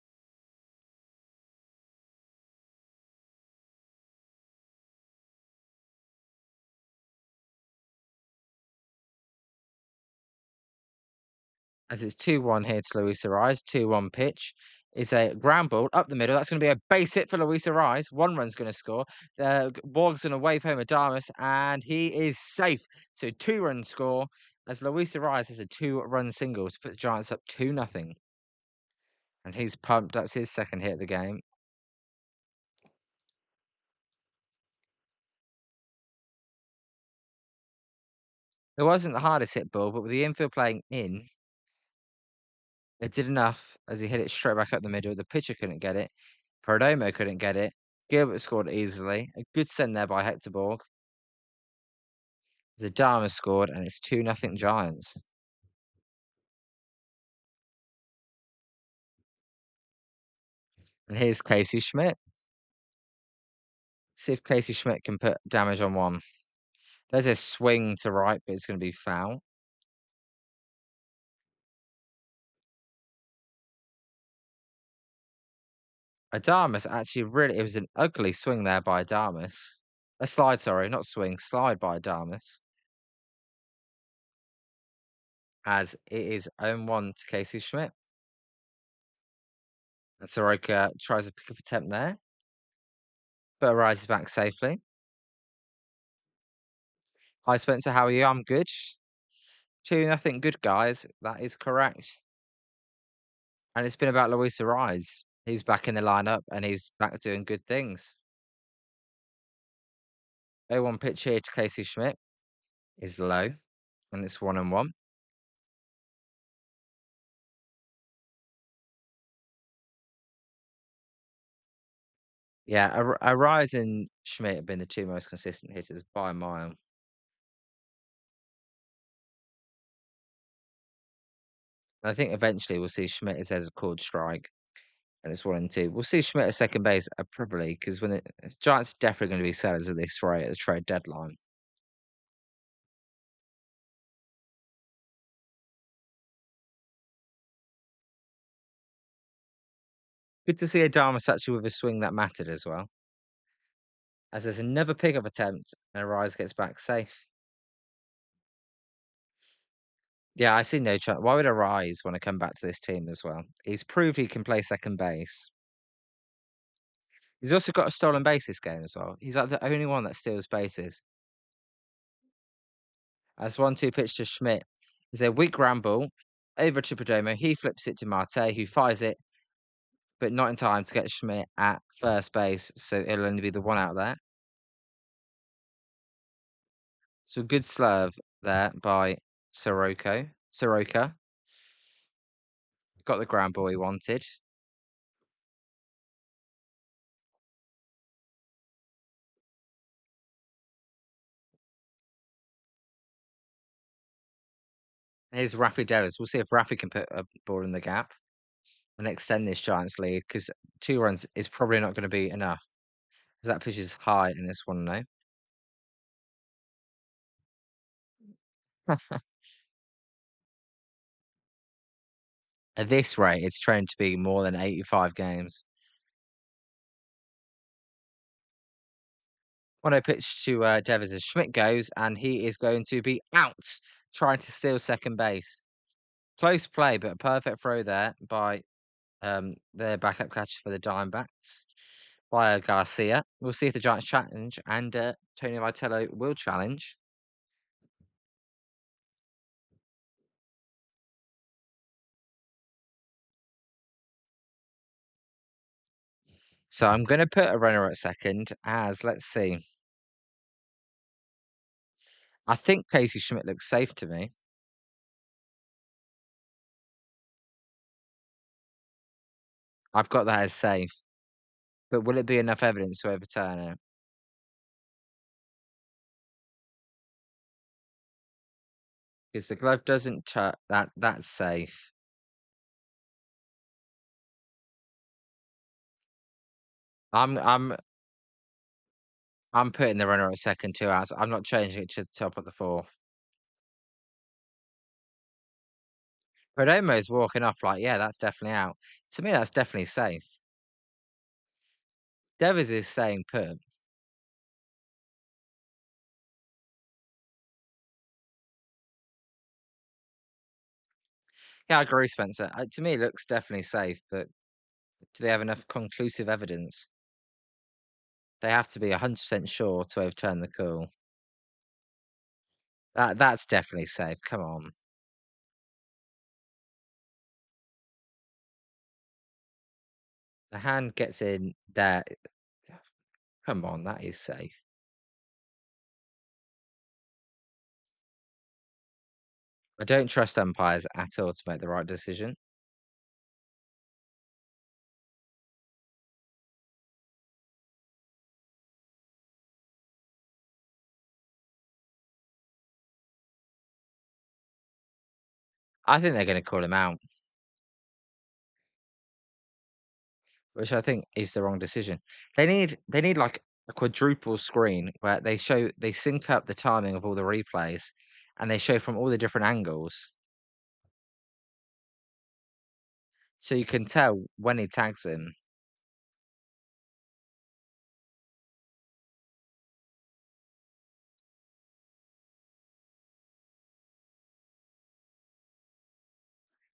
As it's 2-1 here to Luis Ariz. 2-1 pitch is a ground ball up the middle. That's going to be a base hit for Luis Ariz. 1 run's going to score. Borg's going to wave home Adames, and he is safe. So 2-run score as Luis Ariz has a 2-run single to put the Giants up 2-0. And he's pumped. That's his second hit of the game. It wasn't the hardest hit ball, but with the infield playing in, it did enough as he hit it straight back up the middle. The pitcher couldn't get it. Perdomo couldn't get it. Gilbert scored easily. A good send there by Hector Borg. Zadama scored, and it's 2-0 Giants. And here's Casey Schmidt. See if Casey Schmidt can put damage on one. There's a swing to right, but it's going to be foul. Adames actually it was an ugly swing there by Adames. A slide, sorry, not swing, slide by Adames. As it is 0-1 to Casey Schmidt. And Soroka tries a pick-off attempt there, but arises back safely. Hi, Spencer. How are you? I'm good. 2-0 good guys. That is correct. And it's been about Luis Arise. He's back in the lineup and he's back doing good things. 0-1 pitch here to Casey Schmidt is low, and it's 1-1. Yeah, Arise and Schmidt have been the two most consistent hitters by a mile. And I think eventually we'll see Schmidt as there's a called strike, and it's 1-2. We'll see Schmidt at second base, probably because when the Giants are definitely going to be sellers of this right at the trade deadline. Good to see a Dharmasatchi with a swing that mattered as well. As there's another pickup attempt, and Arise gets back safe. Yeah, I see no chance. Why would Arise want to come back to this team as well? He's proved he can play second base. He's also got a stolen base this game as well. He's like the only one that steals bases. As 1-2 pitch to Schmidt is a weak ground ball over to Perdomo. He flips it to Marte, who fires it, but not in time to get Schmidt at first base. So it'll only be the one out there. So good slurve there by Soroka. Got the ground ball he wanted. Here's Rafi Devers. We'll see if Rafi can put a ball in the gap and extend this Giants lead, because 2 runs is probably not going to be enough. Because that pitch is high in this one now. At this rate, it's trained to be more than 85 games. 1-0 pitch to Devers as Schmidt goes, and he is going to be out, trying to steal second base. Close play, but a perfect throw there by their backup catcher for the Diamondbacks, by Garcia. We'll see if the Giants challenge, and Tony Vitello will challenge. So I'm going to put a runner at second as, let's see. I think Casey Schmidt looks safe to me. I've got that as safe. But will it be enough evidence to overturn it? Because the glove doesn't touch that's safe. I'm I'm I'm putting the runner at second 2 outs. I'm not changing it to the top of the fourth. Perdomo's walking off like, yeah, that's definitely out. To me, that's definitely safe. Devers is saying put. Yeah, I agree, Spencer. To me, it looks definitely safe, but do they have enough conclusive evidence? They have to be 100% sure to overturn the call. That's definitely safe. Come on. The hand gets in there. Come on, that is safe. I don't trust umpires at all to make the right decision. I think they're going to call him out, which I think is the wrong decision. They need like a quadruple screen where they sync up the timing of all the replays, and they show from all the different angles, so you can tell when he tags him.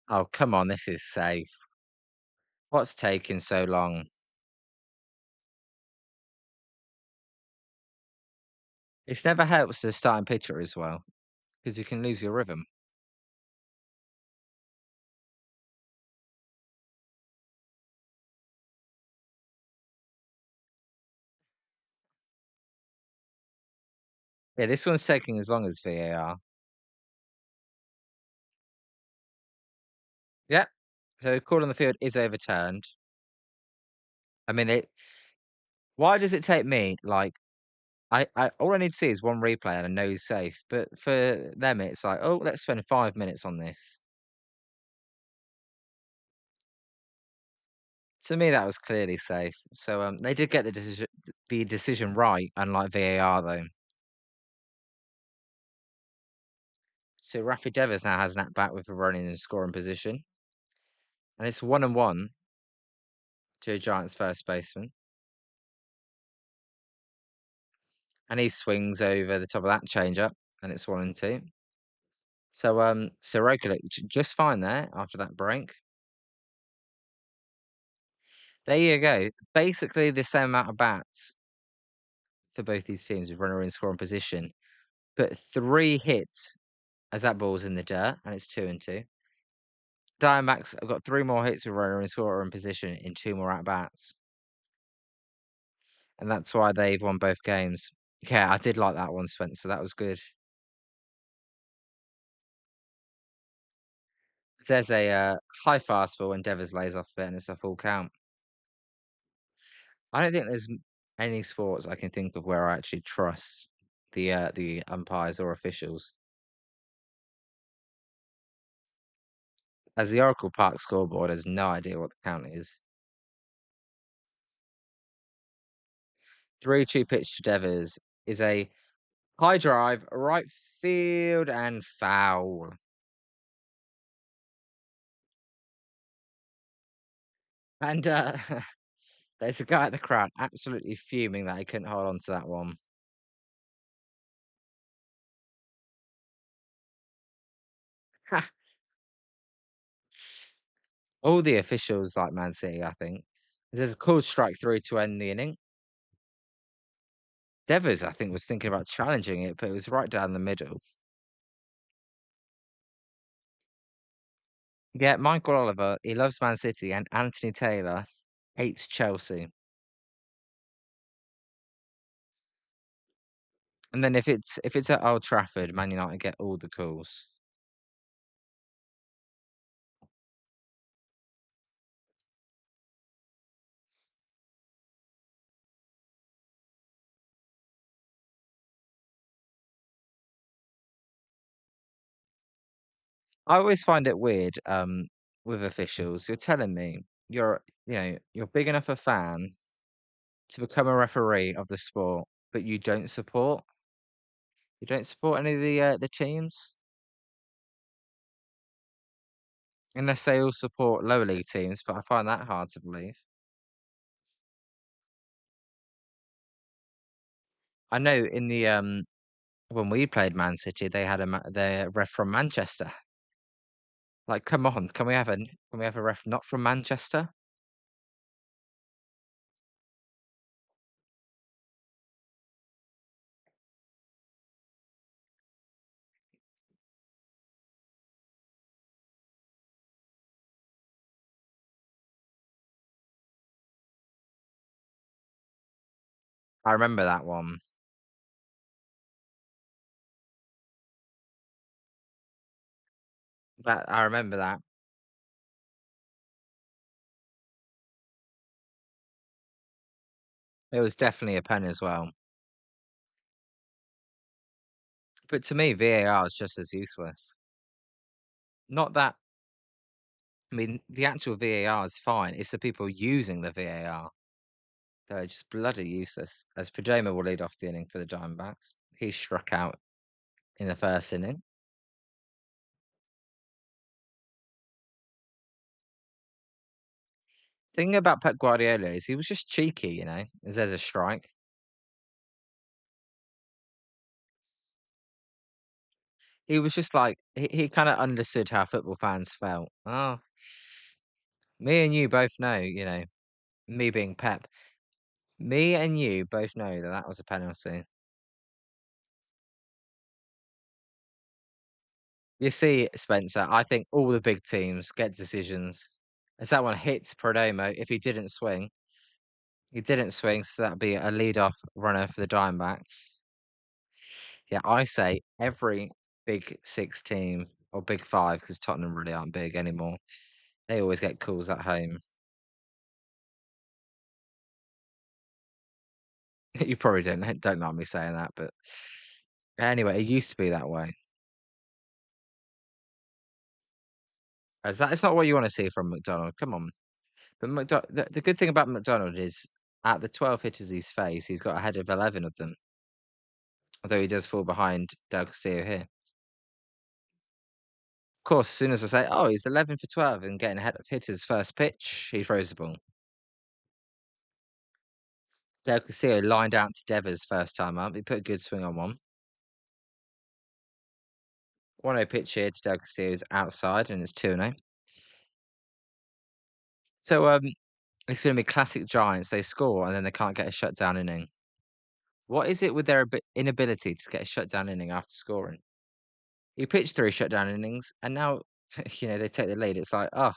Oh, come on, this is safe. What's taking so long? It's never helps the starting pitcher as well, because you can lose your rhythm. Yeah, this one's taking as long as VAR. Yep. So call on the field is overturned. I mean, why does it take me like I all I need to see is one replay and I know he's safe. But for them, it's like, oh, let's spend 5 minutes on this. To me, that was clearly safe. So they did get the decision right, unlike VAR though. So Rafi Devers now has that back with a running and scoring position, and it's 1-1 to a Giants first baseman, and he swings over the top of that changeup, and it's 1-2. So Soroka looked just fine there after that break. There you go. Basically the same amount of bats for both these teams with runner in scoring position, but 3 hits as that ball's in the dirt, and it's 2-2. Diamondbacks have got 3 more hits with runner in scoring position in 2 more at bats, and that's why they've won both games. Yeah, I did like that one, Spencer. That was good. There's a high fastball and Devers lays off it, and it's a full count. I don't think there's any sports I can think of where I actually trust the umpires or officials. As the Oracle Park scoreboard has no idea what the count is. 3-2 pitch to Devers is a high drive, right field, and foul. And there's a guy at the crowd absolutely fuming that he couldn't hold on to that one. All the officials like Man City, I think. There's a called strike through to end the inning. Devers, I think, was thinking about challenging it, but it was right down the middle. Yeah, Michael Oliver, he loves Man City, and Anthony Taylor hates Chelsea. And then if it's at Old Trafford, Man United get all the calls. I always find it weird with officials. You're telling me you're big enough a fan to become a referee of the sport, but you don't support any of the teams unless they all support lower league teams. But I find that hard to believe. I know in the when we played Man City, they had their ref from Manchester. Like, come on, can we have a ref not from Manchester? I remember that one. That I remember that. It was definitely a pen as well. But to me, VAR is just as useless. Not that I mean, the actual VAR is fine. It's the people using the VAR that are just bloody useless. As Pajama will lead off the inning for the Diamondbacks. He struck out in the first inning. Thing about Pep Guardiola is he was just cheeky, as there's a strike. He was just like he kind of understood how football fans felt. Oh, me and you both know, me being Pep. Me and you both know that that was a penalty. You see, Spencer, I think all the big teams get decisions. As that one hits Perdomo, if he didn't swing, so that'd be a lead-off runner for the Diamondbacks. Yeah, I say every Big Six team or Big Five, because Tottenham really aren't big anymore. They always get calls at home. You probably don't like me saying that, but anyway, it used to be that way. As that it's not what you want to see from McDonald. Come on, but the good thing about McDonald is at the 12 hitters he's faced, he's got ahead of 11 of them. Although he does fall behind Del Castillo here. Of course, as soon as I say, "Oh, he's 11 for 12 and getting ahead of hitters first pitch," he throws the ball. Del Castillo lined out to Devers first time up. He put a good swing on one. 1-0 pitch here to Del Castillo's outside, and it's 2-0. So it's going to be classic Giants. They score and then they can't get a shutdown inning. What is it with their inability to get a shutdown inning after scoring? You pitched 3 shutdown innings, and now they take the lead. It's like, oh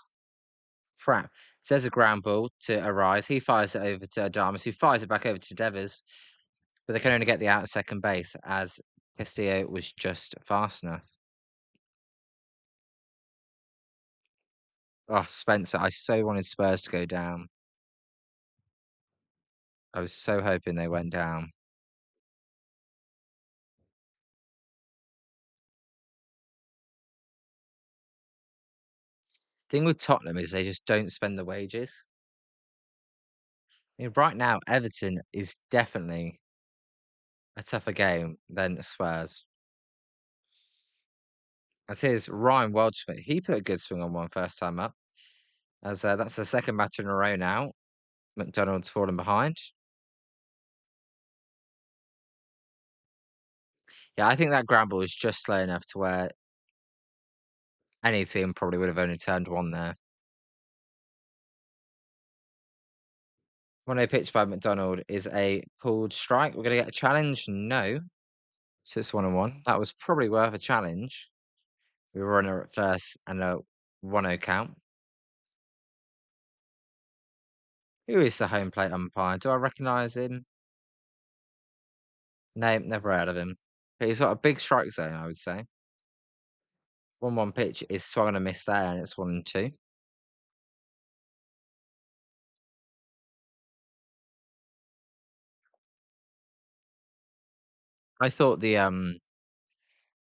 crap! There's a ground ball to Arise. He fires it over to Adamas, who fires it back over to Devers, but they can only get the out at second base as Castillo was just fast enough. Oh, Spencer, I so wanted Spurs to go down. I was so hoping they went down. Thing with Tottenham is they just don't spend the wages. I mean, right now, Everton is definitely a tougher game than Spurs. As here's Ryan Waldschmidt. He put a good swing on one first time up. As that's the second batter in a row now. McDonald's fallen behind. Yeah, I think that ground ball is just slow enough to where any team probably would have only turned one there. 1-0 pitch by McDonald is a called strike. We're going to get a challenge. No. So it's 1-1. That was probably worth a challenge. We were runner at first and a 1-0 count. Who is the home plate umpire? Do I recognise him? No, never heard of him. But he's got a big strike zone, I would say. 1-1 pitch is swung and a miss there, and it's 1-2. I thought the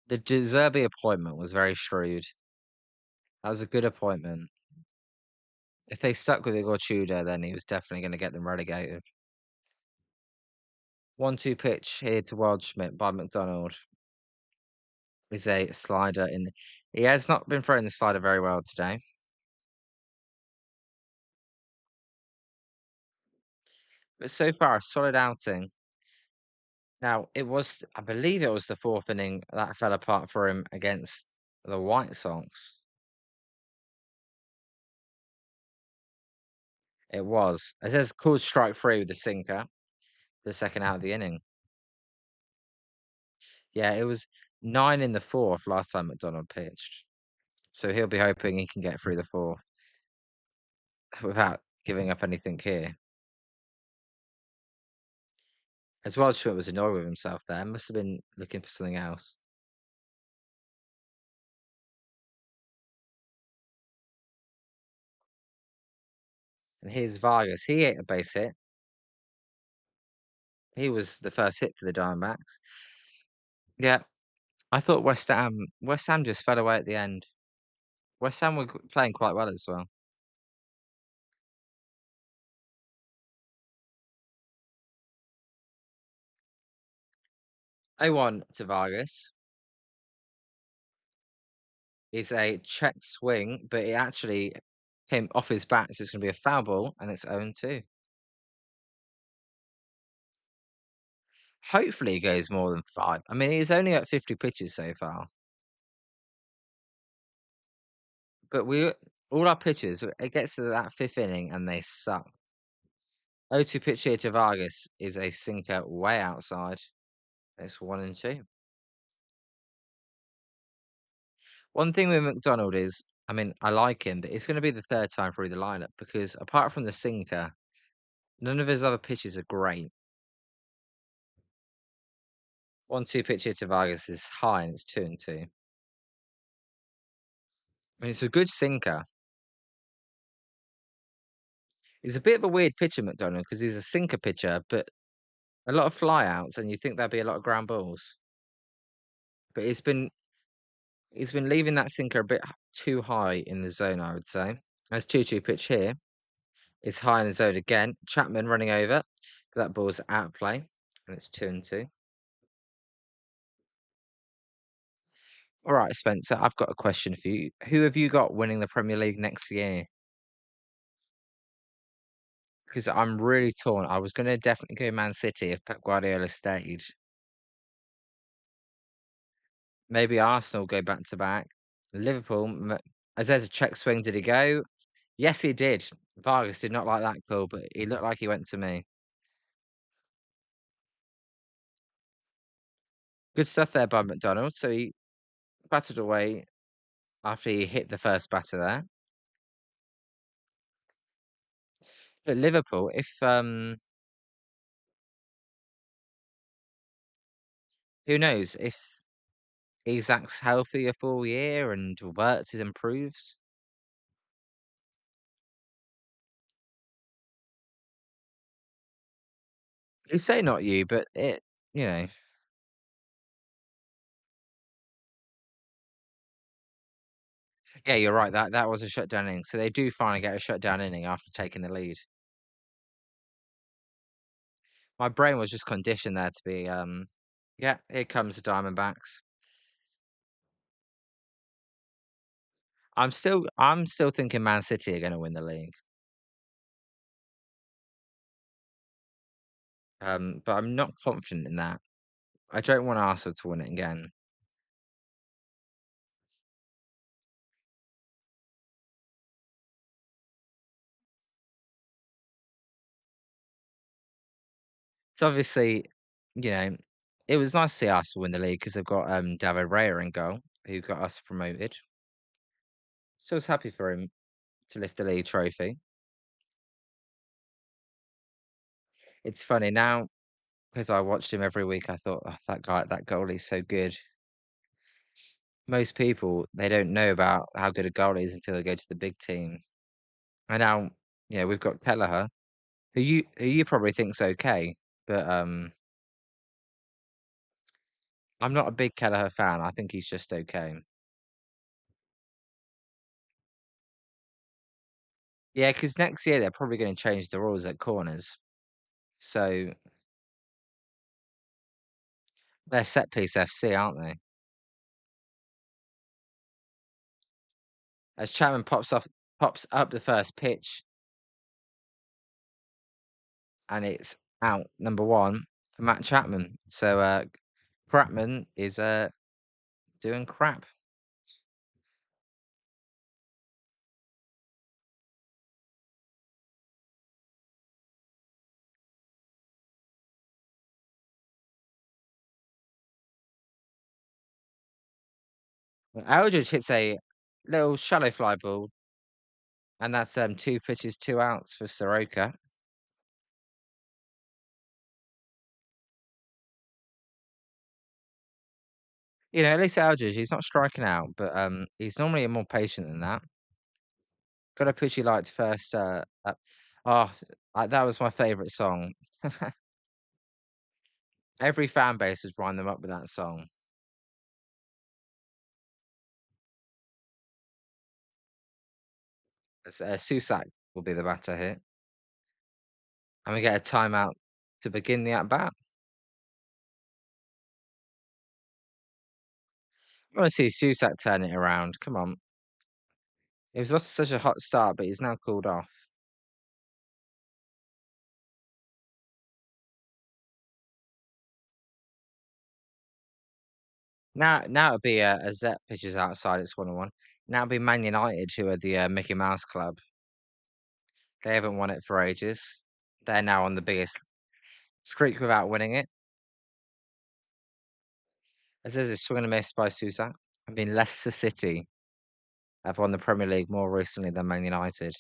De Zerbi appointment was very shrewd. That was a good appointment. If they stuck with Igor Tudor, then he was definitely going to get them relegated. 1-2 pitch here to Waldschmidt by McDonald is a slider in. He has not been throwing the slider very well today. But so far, a solid outing. Now, I believe it was the 4th inning that fell apart for him against the White Sox. It was. It says called strike 3 with the sinker, the second out of the inning. Yeah, it was 9 in the 4th last time McDonald pitched. So he'll be hoping he can get through the 4th without giving up anything here. As well, Schmidt was annoyed with himself there. Must have been looking for something else. And here's Vargas. He ate a base hit. He was the first hit for the Diamondbacks. Yeah, I thought West Ham just fell away at the end. West Ham were playing quite well as well. 0-1 to Vargas. Is a checked swing, but it actually came off his bat, so it's going to be a foul ball, and it's 0-2. Hopefully, he goes more than 5. I mean, he's only at 50 pitches so far. But all our pitchers, it gets to that 5th inning, and they suck. 0-2 pitch here to Vargas is a sinker way outside. It's 1-2. One thing with McDonald is, I mean, I like him, but it's going to be the 3rd time through the lineup because apart from the sinker, none of his other pitches are great. 1-2 pitch here to Vargas is high and it's 2-2. I mean, it's a good sinker. He's a bit of a weird pitcher, McDonald, because he's a sinker pitcher, but a lot of flyouts, and you think there'd be a lot of ground balls. But he's been leaving that sinker a bit too high in the zone, I would say. As 2-2 pitch here is high in the zone again. Chapman running over. That ball's out of play, and it's 2-2. All right, Spencer, I've got a question for you. Who have you got winning the Premier League next year? Because I'm really torn. I was going to definitely go Man City if Pep Guardiola stayed. Maybe Arsenal go back to back. Liverpool, as there's a check swing, did he go? Yes, he did. Vargas did not like that call, but he looked like he went to me. Good stuff there by McDonald. So he batted away after he hit the first batter there. But Liverpool, if who knows if Isak's healthy a full year and Wirtz improves. You say not you, but you know, yeah, you're right. That was a shutdown inning. So they do finally get a shutdown inning after taking the lead. My brain was just conditioned there to be yeah, here comes the Diamondbacks. I'm still thinking Man City are gonna win the league. But I'm not confident in that. I don't want Arsenal to win it again. It's obviously, you know, it was nice to see Arsenal win the league because they've got David Raya in goal, who got us promoted. So I was happy for him to lift the league trophy. It's funny now because I watched him every week. I thought, oh, that goalie's so good. Most people they don't know about how good a goalie is until they go to the big team. And now, yeah, we've got Kelleher, who you probably think's okay, but I'm not a big Kelleher fan. I think he's just okay. Yeah, because next year they're probably going to change the rules at corners. So they're set piece FC, aren't they? As Chapman pops up the first pitch, and it's out number one for Matt Chapman. So Crapman is doing crap. Aldridge hits a little shallow fly ball, and that's two pitches, 2 outs for Soroka. You know, at least Aldridge, he's not striking out, but he's normally more patient than that. Got a pitch he liked first. Oh, that was my favourite song. Every fan base was winding them up with that song. Susak will be the batter here, and we get a timeout to begin the at bat. I want to see Susak turn it around. Come on, it was just such a hot start, but he's now cooled off. Now it'll be a Zet pitches outside. It's 1-1. Now it'll be Man United who are the Mickey Mouse Club. They haven't won it for ages. They're now on the biggest streak without winning it. As there's a swing and a miss by Susak. I mean, Leicester City have won the Premier League more recently than Man United.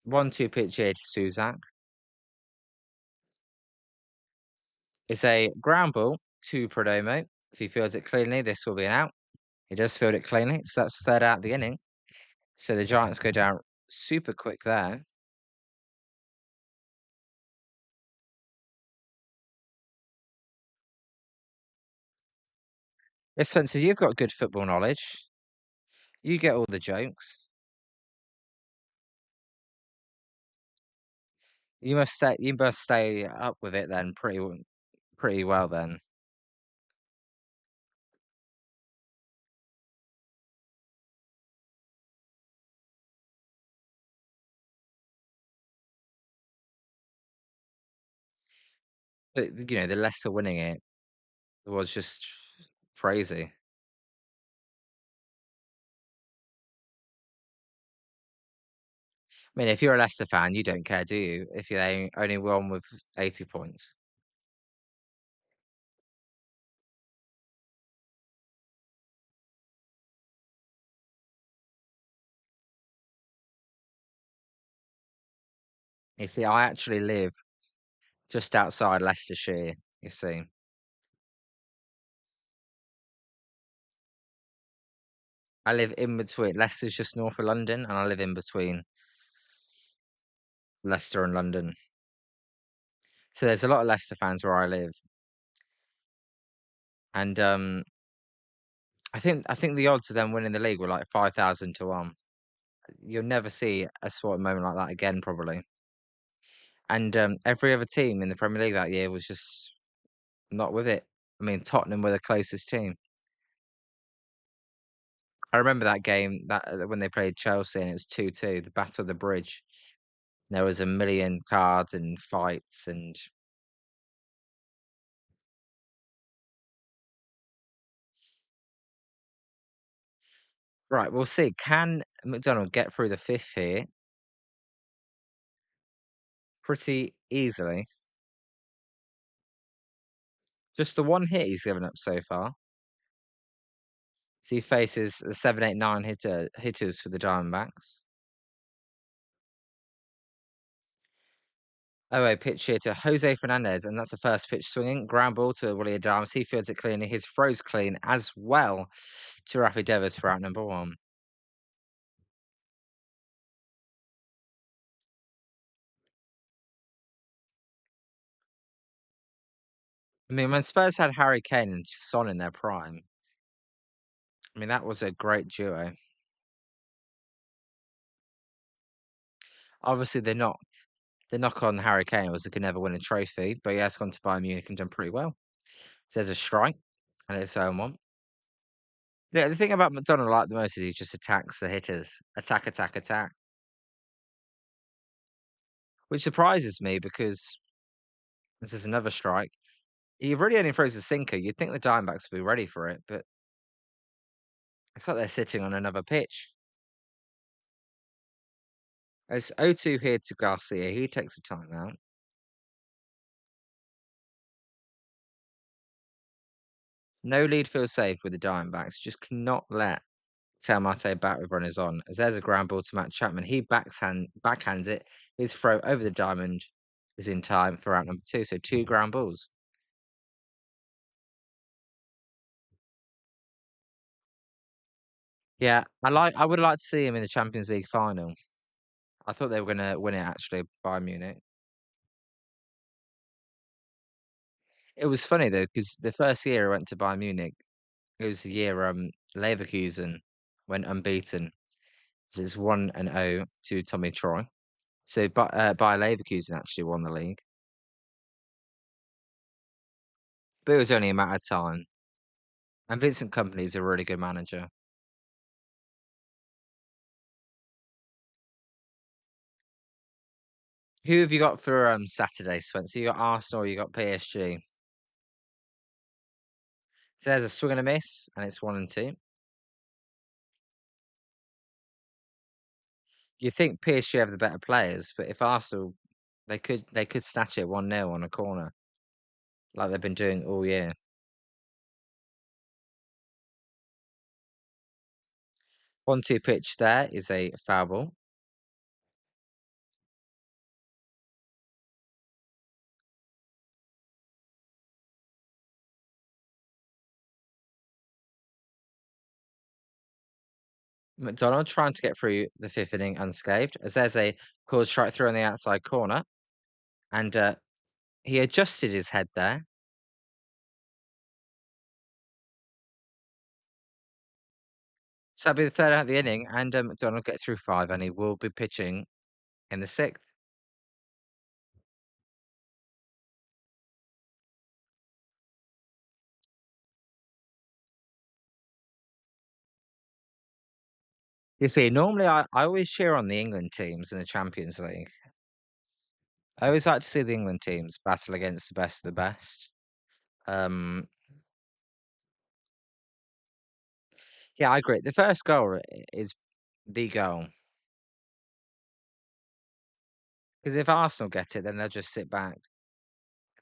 1-2 pitch here to Suzak. It's a ground ball to Perdomo. If he fields it cleanly, this will be an out. He does field it cleanly, so that's third out of the inning. So the Giants go down super quick there. Yes, Spencer, you've got good football knowledge. You get all the jokes. You must stay up with it then pretty well then. But, the Leicester winning it was just crazy. I mean, if you're a Leicester fan, you don't care, do you? If they only won with 80 points. You see, I actually live just outside Leicestershire, you see. I live in between. Leicester's just north of London, and I live in between Leicester and London. So there's a lot of Leicester fans where I live. And I think the odds of them winning the league were like 5,000 to 1. You'll never see a sporting moment like that again, probably. And every other team in the Premier League that year was just not with it. I mean, Tottenham were the closest team. I remember that game that when they played Chelsea and it was 2-2, the Battle of the Bridge. There was a million cards and fights and right, we'll see. Can McDonald get through the fifth here pretty easily? Just the one hit he's given up so far. So he faces the 7, 8, 9 hitters for the Diamondbacks. Oh, a pitch here to Jose Fernandez, and that's the first pitch swinging. Ground ball to Willie Adams. He fields it cleanly. His throws clean as well to Rafi Devers for out number 1. I mean, when Spurs had Harry Kane and Son in their prime, I mean, that was a great duo. Obviously, the knock on Harry Kane was he could never win a trophy, but he has gone to Bayern Munich and done pretty well. So there's a strike, and it's 0-1. The thing about McDonald I like the most is he just attacks the hitters. Attack, attack, attack. Which surprises me because this is another strike. He really only throws a sinker. You'd think the Diamondbacks would be ready for it, but it's like they're sitting on another pitch. It's 0-2 here to Garcia. He takes the timeout. No lead feels safe with the Diamondbacks. Just cannot let Ketel Marte bat with runners on. As there's a ground ball to Matt Chapman. He backhands it. His throw over the diamond is in time for out number 2. So 2 ground balls. Yeah, I would like to see him in the Champions League final. I thought they were gonna win it actually by Munich. It was funny though, because the first year I went to Bayern Munich, it was the year Leverkusen went unbeaten. So it's 1-0 to Tommy Troy. So Bayer Leverkusen actually won the league. But it was only a matter of time. And Vincent Kompany is a really good manager. Who have you got for Saturday, Spencer? You got Arsenal, or you got PSG. So there's a swing and a miss, and it's 1-2. You think PSG have the better players, but if Arsenal, they could snatch it 1-0 on a corner, like they've been doing all year. 1-2 pitch there is a foul ball. McDonald trying to get through the fifth inning unscathed as there's a called strike through on the outside corner, and he adjusted his head there. So that'll be the third out of the inning, and McDonald gets through five, and he will be pitching in the sixth. You see, normally I always cheer on the England teams in the Champions League. I always like to see the England teams battle against the best of the best. Um, yeah, I agree. The first goal is the goal. Because if Arsenal get it, then they'll just sit back.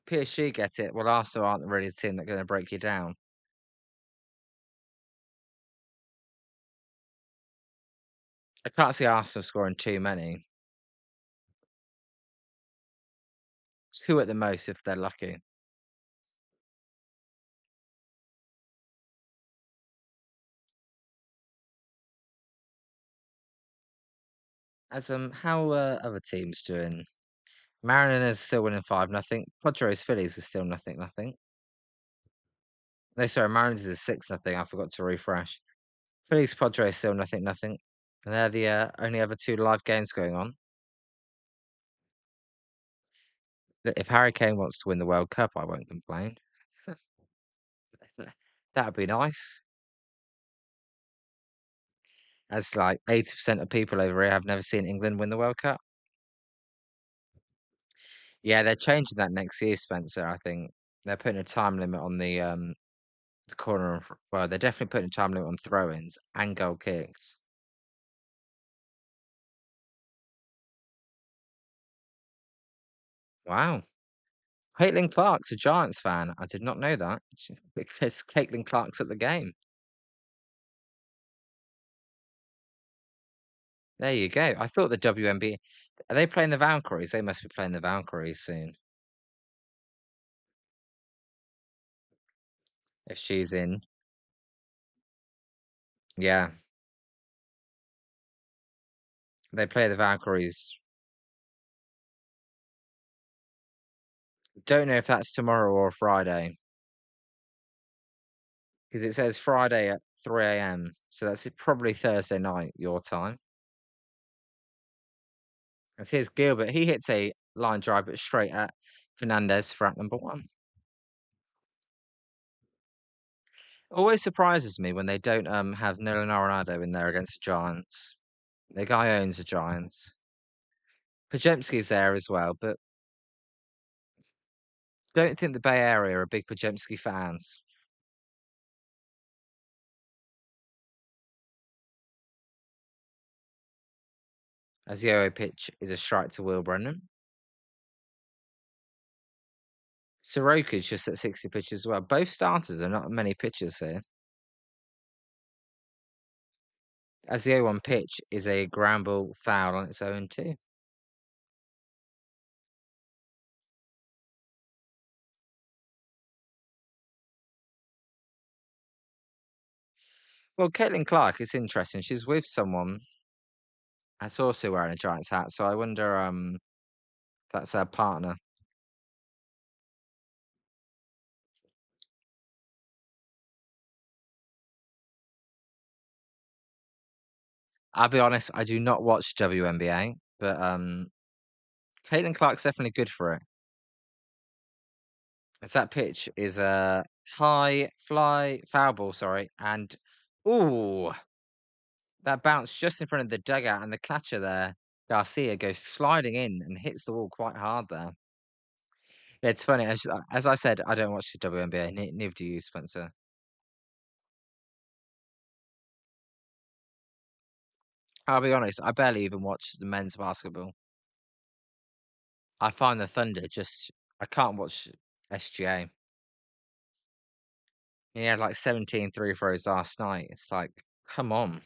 PSG get it, well, Arsenal aren't really the team that are going to break you down. I can't see Arsenal scoring too many. Two at the most if they're lucky. As how other teams doing? Mariners still winning 5-0. Padres Phillies is still 0-0. No, sorry, Mariners is 6-0. I forgot to refresh. Phillies Padres still 0-0. And they're the only other two live games going on. Look, if Harry Kane wants to win the World Cup, I won't complain. That'd be nice. As like 80% of people over here have never seen England win the World Cup. Yeah, they're changing that next year, Spencer. I think they're putting a time limit on the corner. Well, they're definitely putting a time limit on throw-ins and goal kicks. Wow. Caitlin Clark's a Giants fan. I did not know that. Because Caitlin Clark's at the game. There you go. I thought the WNB are they playing the Valkyries? They must be playing the Valkyries soon. If she's in. Yeah. They play the Valkyries. Don't know if that's tomorrow or Friday. Because it says Friday at 3 a.m. So that's probably Thursday night, your time. And here's Gilbert. He hits a line drive, but straight at Fernandez for at number one. Always surprises me when they don't have Nolan Arenado in there against the Giants. The guy owns the Giants. Pajemski's there as well, but don't think the Bay Area are big Pajemski fans. As the 0 pitch is a strike to Will Brennan. Soroka's just at 60 pitches as well. Both starters are not many pitches here. As the 0-1 pitch is a ground ball foul on its own too. Well, Caitlin Clark is interesting. She's with someone that's also wearing a Giants hat, so I wonder if that's her partner. I'll be honest, I do not watch WNBA, but Caitlin Clark's definitely good for it. As that pitch is a high fly foul ball, sorry, and ooh, that bounced just in front of the dugout, and the catcher there, Garcia, goes sliding in and hits the wall quite hard there. Yeah, it's funny, as I said, I don't watch the WNBA, neither do you, Spencer. I'll be honest, I barely even watch the men's basketball. I find the Thunder just I can't watch SGA. He had like 17 three throws last night. It's like, come on.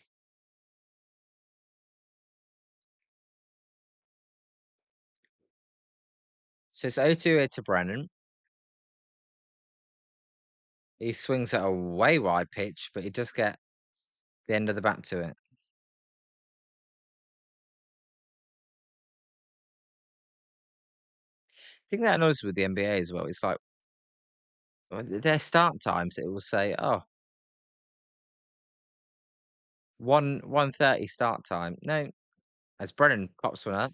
So it's 0-2 here to Brennan. He swings at a way wide pitch, but he does get the end of the bat to it. think that annoys me with the NBA as well. It's like their start times. It will say, "Oh, 1:30 start time." No, as Brennan pops one up,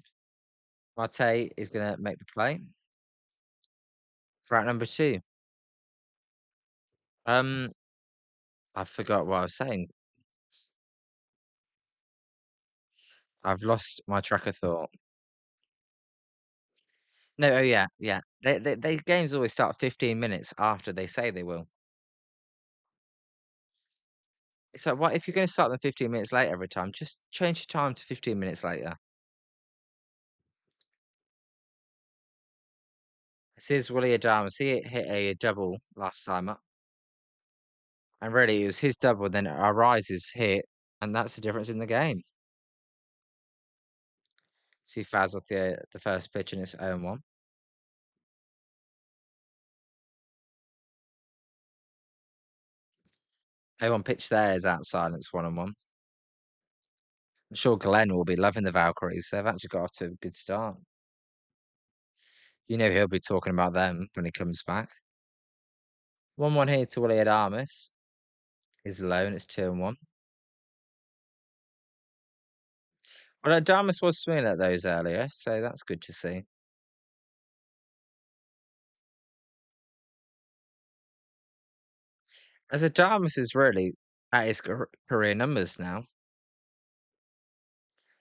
Marte is going to make the play for out number two. Um, I forgot what I was saying. I've lost my track of thought. No, oh yeah, yeah. They games always start 15 minutes after they say they will. So what if you're going to start them 15 minutes late every time? Just change your time to 15 minutes later. This is Willie Adams. He hit a double last time up, and really it was his double. Then Arises hit, and that's the difference in the game. See fouls off the first pitch, and it's 0-1. 0-1 pitch there is outside, and it's 1-1. I'm sure Glenn will be loving the Valkyries. They've actually got off to a good start. You know he'll be talking about them when he comes back. 1-1 here to Willie Adames is low, and it's 2-1. Well, Adames was swinging at those earlier, so that's good to see. As Adames is really at his career numbers now.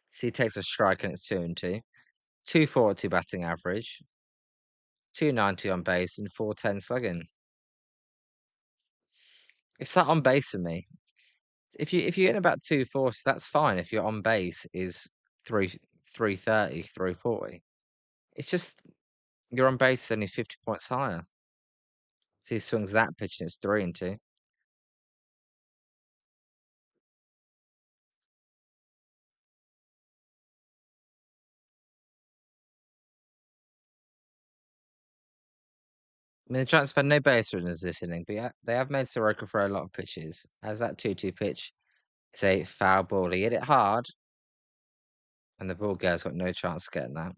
So he takes a strike, and it's 2-2. 240 batting average, 290 on base, and 410 slugging. It's that on base for me. If you're getting about 240, that's fine. If your on base is 330, 340, it's just your on base is only 50 points higher. So he swings that pitch, and it's 3-2. I mean, the Giants have had no base runners this inning, but yeah, they have made Soroka throw a lot of pitches. As that 2-2 pitch, it's a foul ball. He hit it hard, and the ball girl's got no chance of getting that.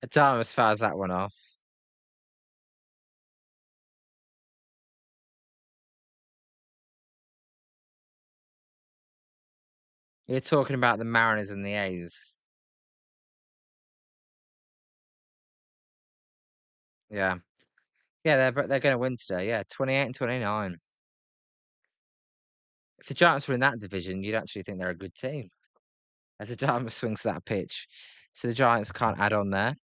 Adames fouls that one off. You're talking about the Mariners and the A's. Yeah. Yeah, they're gonna win today, yeah, 28 and 29. If the Giants were in that division, you'd actually think they're a good team, as the Giants swings that pitch. So the Giants can't add on there,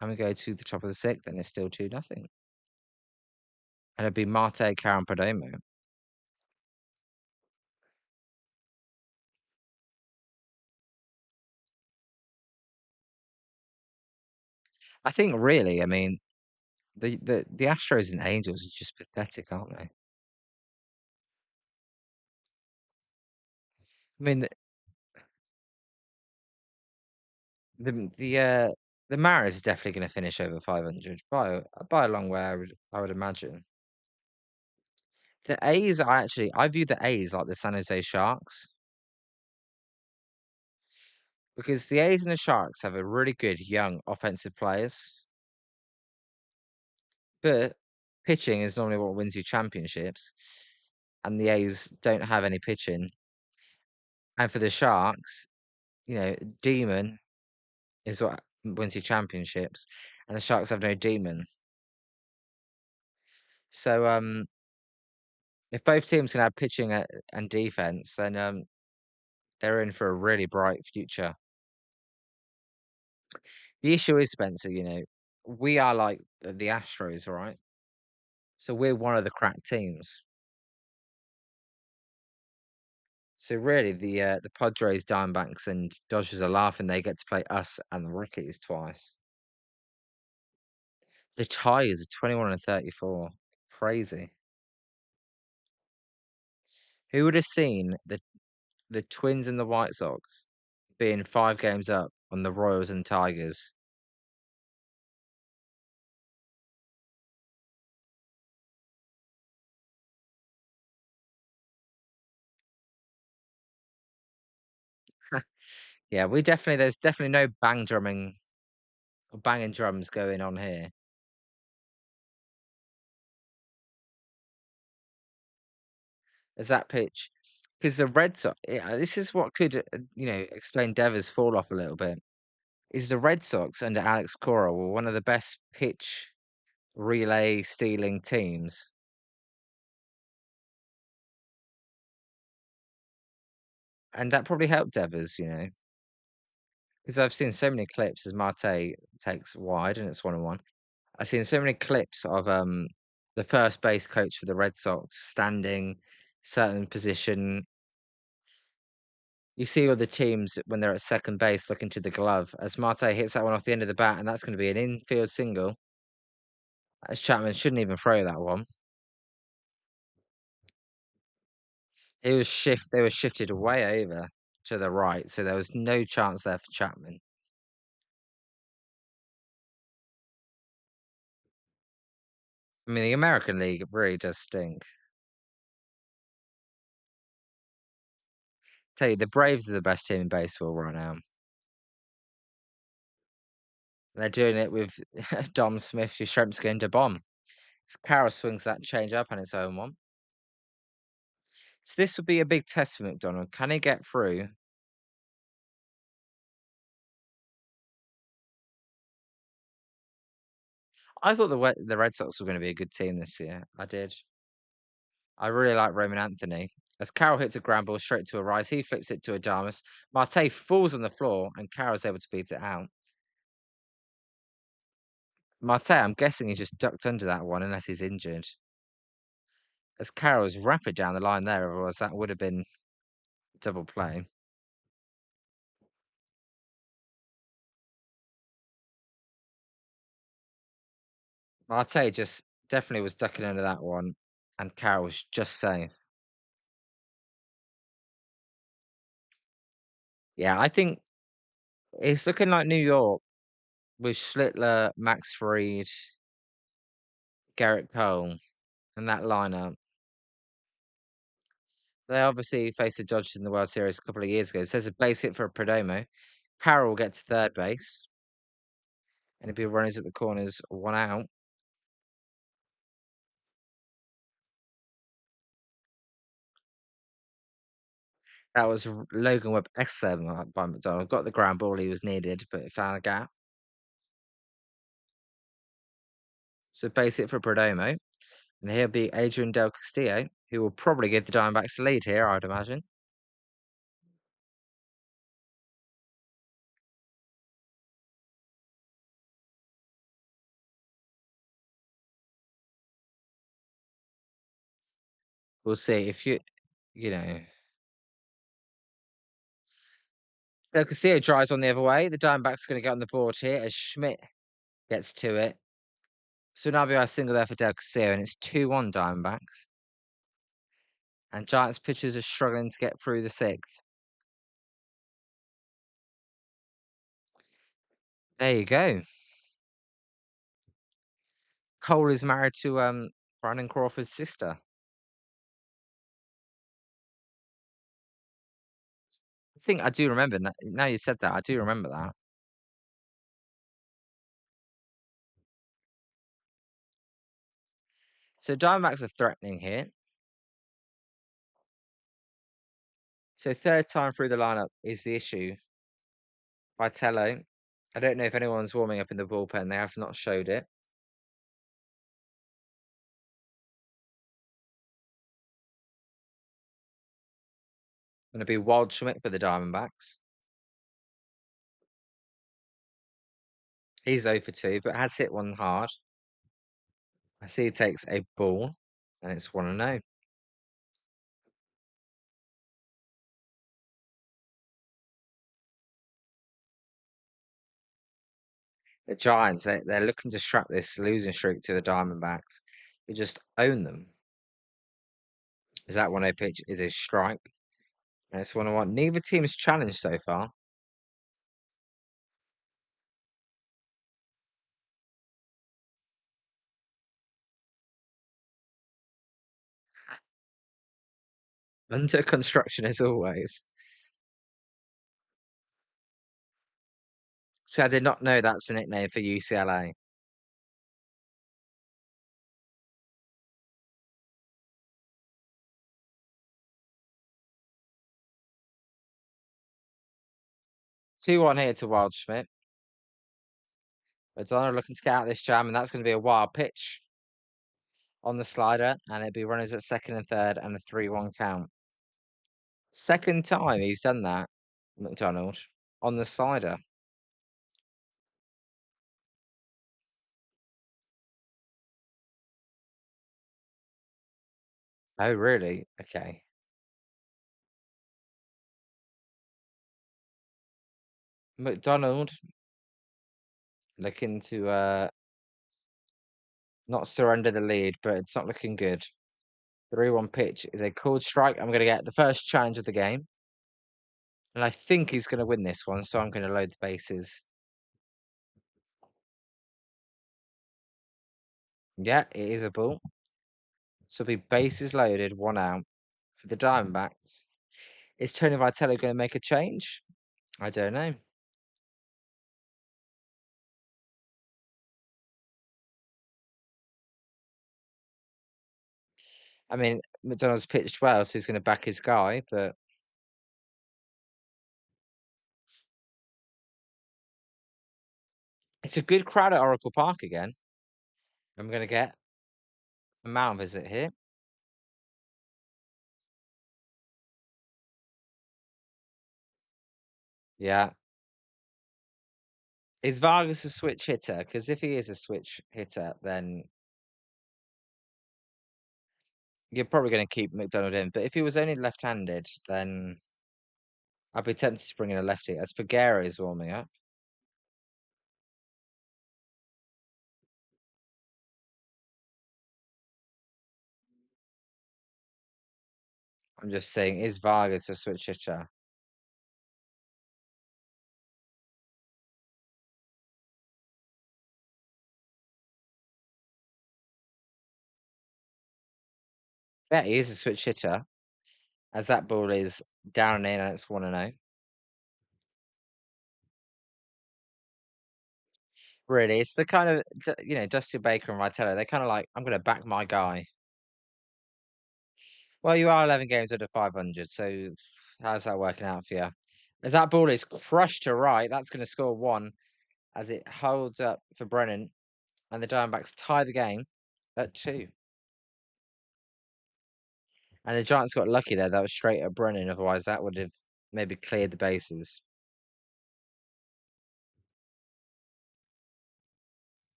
and we go to the top of the sixth, and it's still 2-0. And it'd be Marte, Karen Perdomo. I think really, I mean, the Astros and Angels are just pathetic, aren't they? I mean, the the uh, the Mariners are definitely going to finish over 500 by a long way. I would imagine. The A's are actually I view the A's like the San Jose Sharks because the A's and the Sharks have a really good young offensive players, but pitching is normally what wins you championships, and the A's don't have any pitching. And for the Sharks, Demon is what wins you championships, and the Sharks have no Demon. So if both teams can have pitching and defense, then they're in for a really bright future. The issue is, Spencer, we are like the Astros, right? So we're one of the crack teams. So really, the Padres, Diamondbacks, and Dodgers are laughing. They get to play us and the Rockies twice. The Tigers are 21 and 34. Crazy. Who would have seen the Twins and the White Sox being 5 games up on the Royals and Tigers. Yeah, there's definitely no banging drums going on here. As that pitch, because the Red Sox, yeah, this is what could, explain Devers' fall off a little bit. Is the Red Sox under Alex Cora were one of the best pitch relay stealing teams, and that probably helped Devers, because I've seen so many clips as Marte takes wide and it's 1-1. I've seen so many clips of the first base coach for the Red Sox standing certain position. You see all the teams when they're at second base looking to the glove as Marte hits that one off the end of the bat, and that's going to be an infield single. As Chapman shouldn't even throw that one. They were shifted way over to the right, so there was no chance there for Chapman. I mean, the American League really does stink. Tell you, the Braves are the best team in baseball right now. They're doing it with Dom Smith, Yastrzemski, and DeBom. Carroll swings that change up on its own one. So this would be a big test for McDonald. Can he get through? I thought the Red Sox were going to be a good team this year. I did. I really like Roman Anthony. As Carroll hits a ground ball straight to a rise, he flips it to Adames. Marte falls on the floor, and Carroll's able to beat it out. Marte, I'm guessing he just ducked under that one unless he's injured. As Carroll's rapid down the line there, otherwise that would have been double play. Marte just definitely was ducking under that one, and Carroll was just safe. Yeah, I think it's looking like New York with Schlittler, Max Fried, Garrett Cole, and that lineup. They obviously faced the Dodgers in the World Series a couple of years ago. So there's a base hit for Perdomo. Carroll will get to third base, and if he runners at the corners, 1 out. That was Logan Webb excellent by McDonald. Got the ground ball he was needed, but it found a gap. So base hit for Perdomo. And he'll be Adrian Del Castillo, who will probably give the Diamondbacks the lead here, I'd imagine. We'll see if you know, Del Castillo drives on the other way. The Diamondbacks are going to get on the board here as Schmidt gets to it. So an RBI single there for Del Castillo, and it's 2-1 Diamondbacks. And Giants pitchers are struggling to get through the sixth. There you go. Cole is married to Brandon Crawford's sister. I think I do remember now you said that. I do remember that. So Diamondbacks are threatening here. So third time through the lineup is the issue. Vitello. I don't know if anyone's warming up in the bullpen. They have not showed it. Going to be Waldschmidt for the Diamondbacks. He's 0 for 2, but has hit one hard. I see he takes a ball, and it's 1-0. The Giants, they're looking to strap this losing streak to the Diamondbacks. You just own them. Is that 1-0 pitch is a strike. And it's 1-1. Neither team is challenged so far. Under construction as always. See, I did not know that's a nickname for UCLA. 2-1 here to Waldschmidt. Madonna looking to get out this jam, and that's going to be a wild pitch on the slider, and it'd be runners at second and third, and a 3-1 count. Second time he's done that, McDonald, on the slider. Oh, really? Okay. McDonald looking to not surrender the lead, but it's not looking good. 3-1 pitch is a called strike. I'm going to get the first challenge of the game. And I think he's going to win this one, so I'm going to load the bases. Yeah, it is a ball. So it'll be bases loaded, 1 out for the Diamondbacks. Is Tony Vitello going to make a change? I don't know. I mean, McDonald's pitched well, so he's going to back his guy, but it's a good crowd at Oracle Park again. I'm going to get a mound visit here. Yeah. Is Vargas a switch hitter? Because if he is a switch hitter, then you're probably going to keep McDonald in. But if he was only left-handed, then I'd be tempted to bring in a lefty. As Pagero is warming up. I'm just saying, is Vargas a switch hitter? Yeah, he is a switch hitter, as that ball is down and in, and it's 1-0. Really, it's the kind of Dusty Baker and Vitello. They're kind of like, I'm going to back my guy. Well, you are 11 games under 500, so how's that working out for you? If that ball is crushed to right, that's going to score 1 as it holds up for Brennan, and the Diamondbacks tie the game at 2. And the Giants got lucky there. That was straight at Brennan. Otherwise, that would have maybe cleared the bases.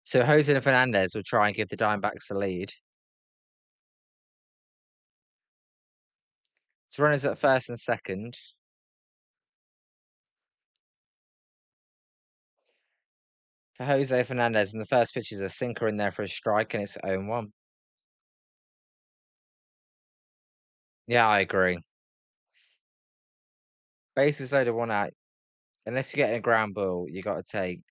So Jose Fernandez will try and give the Diamondbacks the lead. So runners at first and second. For Jose Fernandez, and the first pitch is a sinker in there for a strike, and it's 0-1. Yeah, I agree. Bases loaded, 1 out. Unless you're getting a ground ball, you got to take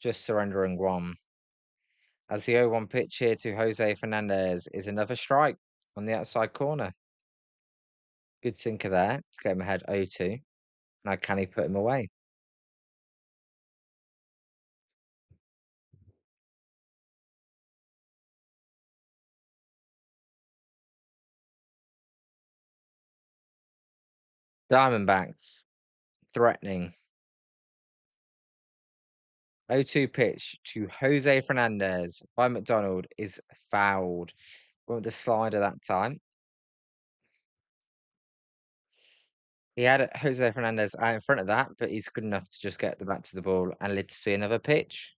just surrendering 1. As the 0-1 pitch here to Jose Fernandez is another strike on the outside corner. Good sinker there to get him ahead 0-2. Now can he put him away? Diamondbacks threatening. 0-2 pitch to Jose Fernandez by McDonald is fouled. Went with the slider that time. He had Jose Fernandez out in front of that, but he's good enough to just get the back to the ball and live to see another pitch.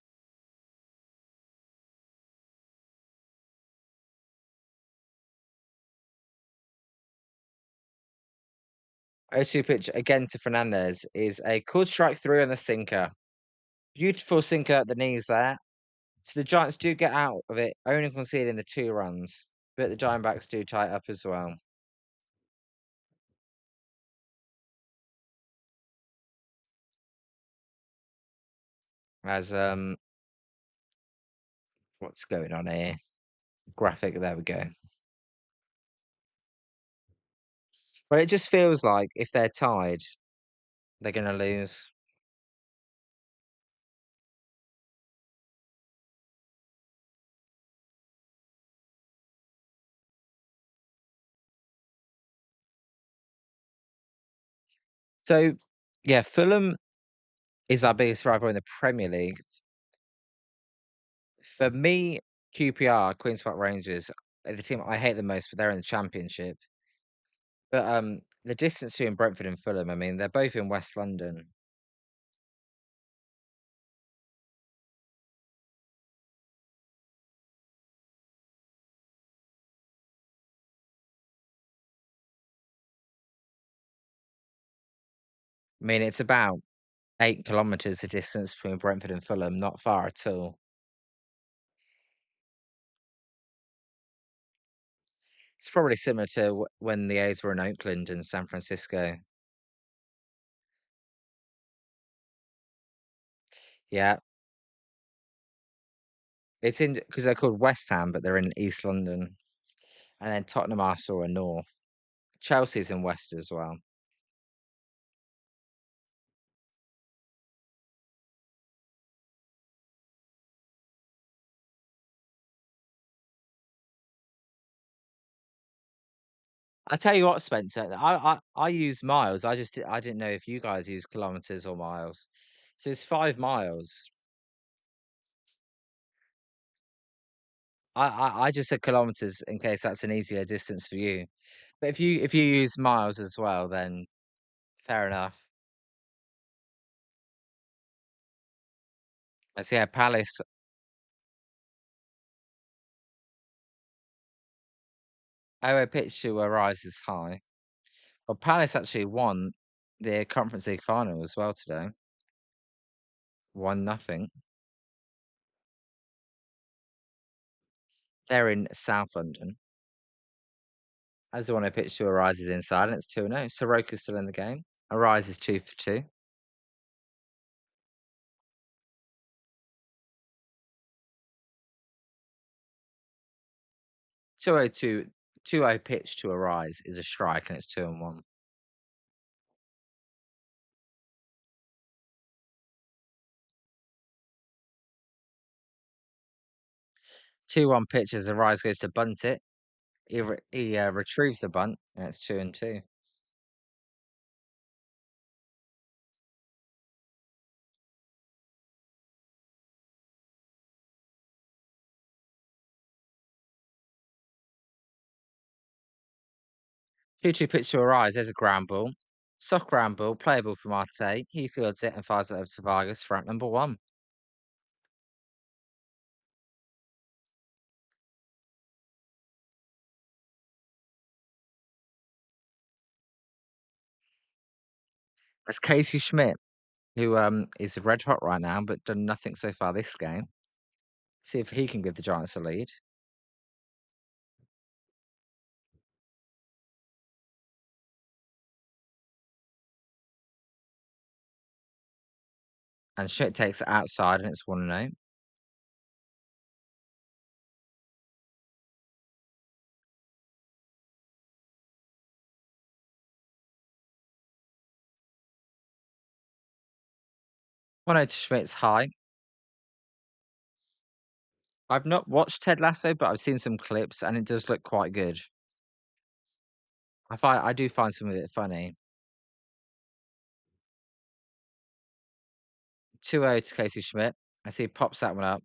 O2 pitch again to Fernandez is a called strike 3 on the sinker. Beautiful sinker at the knees there. So the Giants do get out of it, only conceding the 2 runs, but the Diamondbacks do tie it up as well. As What's going on here? Graphic, there we go. But it just feels like if they're tied, they're gonna lose. So, yeah, Fulham is our biggest rival in the Premier League. For me, QPR, Queens Park Rangers, are the team I hate the most, but they're in the Championship. But the distance between Brentford and Fulham, I mean, they're both in West London. I mean, it's about 8 kilometres the distance between Brentford and Fulham, not far at all. It's probably similar to when the A's were in Oakland and San Francisco. Yeah, it's in because they're called West Ham, but they're in East London. And then Tottenham, Arsenal are north. Chelsea's in West as well. I tell you what, Spencer, I use miles. I didn't know if you guys use kilometers or miles. So it's 5 miles. I just said kilometers in case that's an easier distance for you. But if you use miles as well, then fair enough. I see. Yeah, Palace. Our pitch to rise is high. Well, Palace actually won the Conference League final as well today. 1-0. They're in South London. As the one who pitched to Arise is inside, and it's 2-0. Soroka's still in the game. Arise is 2 for 2. 2-0 2-0 pitch to Arise is a strike, and it's 2-1. 2-1 pitch as Arise goes to bunt it. He retrieves the bunt, and it's 2-2. Two-two pitch to Arise. There's a ground ball. Soft ground ball, playable for Marte. He fields it and fires it over to Vargas for out number 1. That's Casey Schmidt, who is red hot right now, but done nothing so far this game. See if he can give the Giants a lead. And Schmidt takes it outside, and it's 1-0. One 0 to Schmidt's high. I've not watched Ted Lasso, but I've seen some clips, and it does look quite good. I do find some of it funny. 2-0 to Casey Schmidt. I see he pops that one up.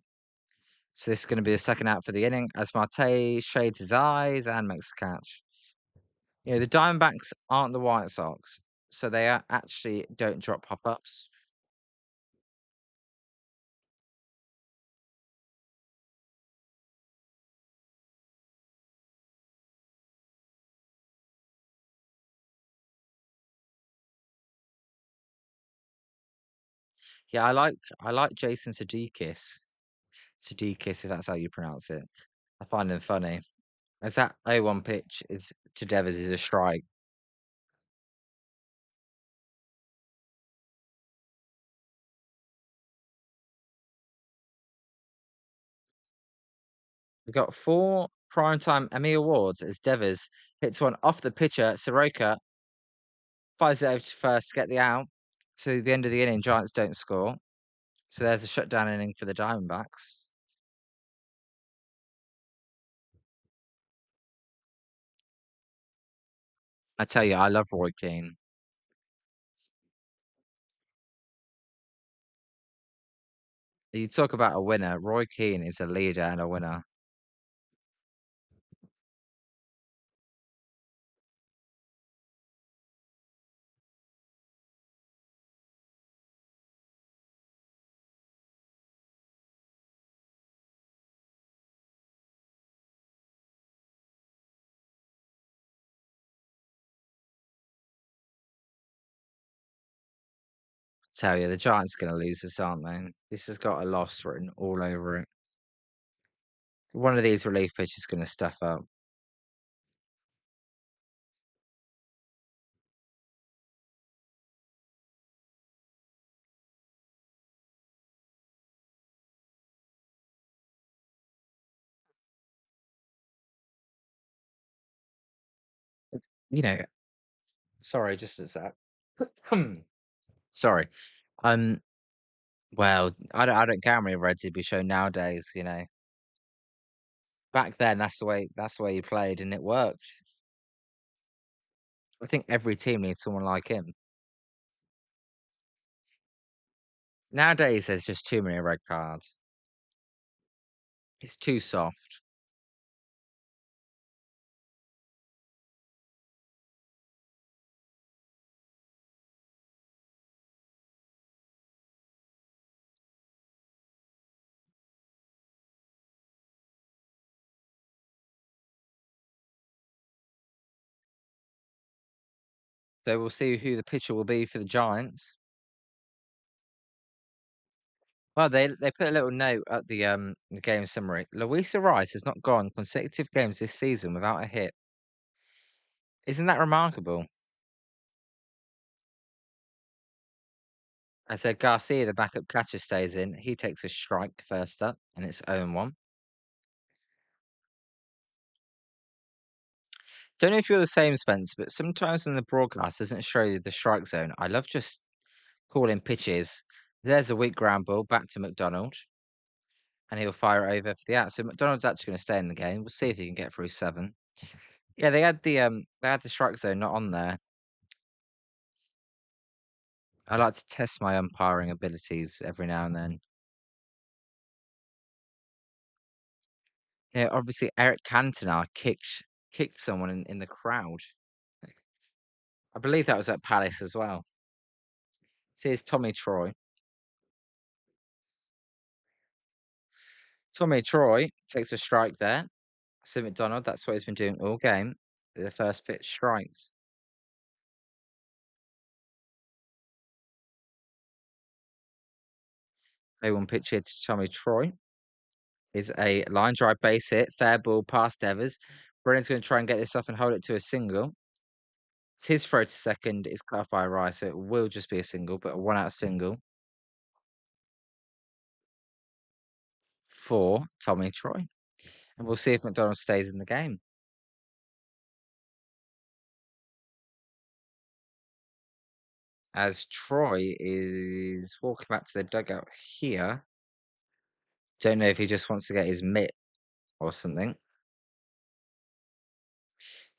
So this is going to be the second out for the inning as Marte shades his eyes and makes the catch. You know, the Diamondbacks aren't the White Sox, so they actually don't drop pop-ups. Yeah, I like Jason Sudeikis, if that's how you pronounce it. I find him funny. As that 0-1 pitch is to Devers is a strike. We got 4 primetime Emmy Awards as Devers hits one off the pitcher. Soroka fires it over to first to get the out. To the end of the inning, Giants don't score. So there's a shutdown inning for the Diamondbacks. I tell you, I love Roy Keane. You talk about a winner. Roy Keane is a leader and a winner. Tell you, the Giants are going to lose this, aren't they? This has got a loss written all over it. One of these relief pitchers is going to stuff up. You know, sorry, just as that. Sorry. Um. Well, I don't care how many Reds he'd be shown nowadays. Back then that's the way he played, and it worked. I think every team needs someone like him. Nowadays, there's just too many red cards. It's too soft. So we'll see who the pitcher will be for the Giants. Well, they put a little note at the game summary. Luis Rice has not gone consecutive games this season without a hit. Isn't that remarkable? I said Garcia, the backup catcher, stays in. He takes a strike first up, and it's 0-1. Don't know if you're the same, Spence, but sometimes when the broadcast doesn't show you the strike zone, I love just calling pitches. There's a weak ground ball back to McDonald, and he'll fire it over for the out. So McDonald's actually going to stay in the game. We'll see if he can get through 7. Yeah, they had the strike zone not on there. I like to test my umpiring abilities every now and then. Yeah, obviously Eric Cantona kicked someone in the crowd. I believe that was at Palace as well. So here's Tommy Troy. Tommy Troy takes a strike there. So McDonald, that's what he's been doing all game. The first pitch strikes. 0-1 pitch here to Tommy Troy. Is a line drive base hit, fair ball past Devers. Brennan's going to try and get this off and hold it to a single. It's his throw to second. It's cut off by Rice, so it will just be a single, but a 1-out single for Tommy Troy. And we'll see if McDonald stays in the game. As Troy is walking back to the dugout here. Don't know if he just wants to get his mitt or something.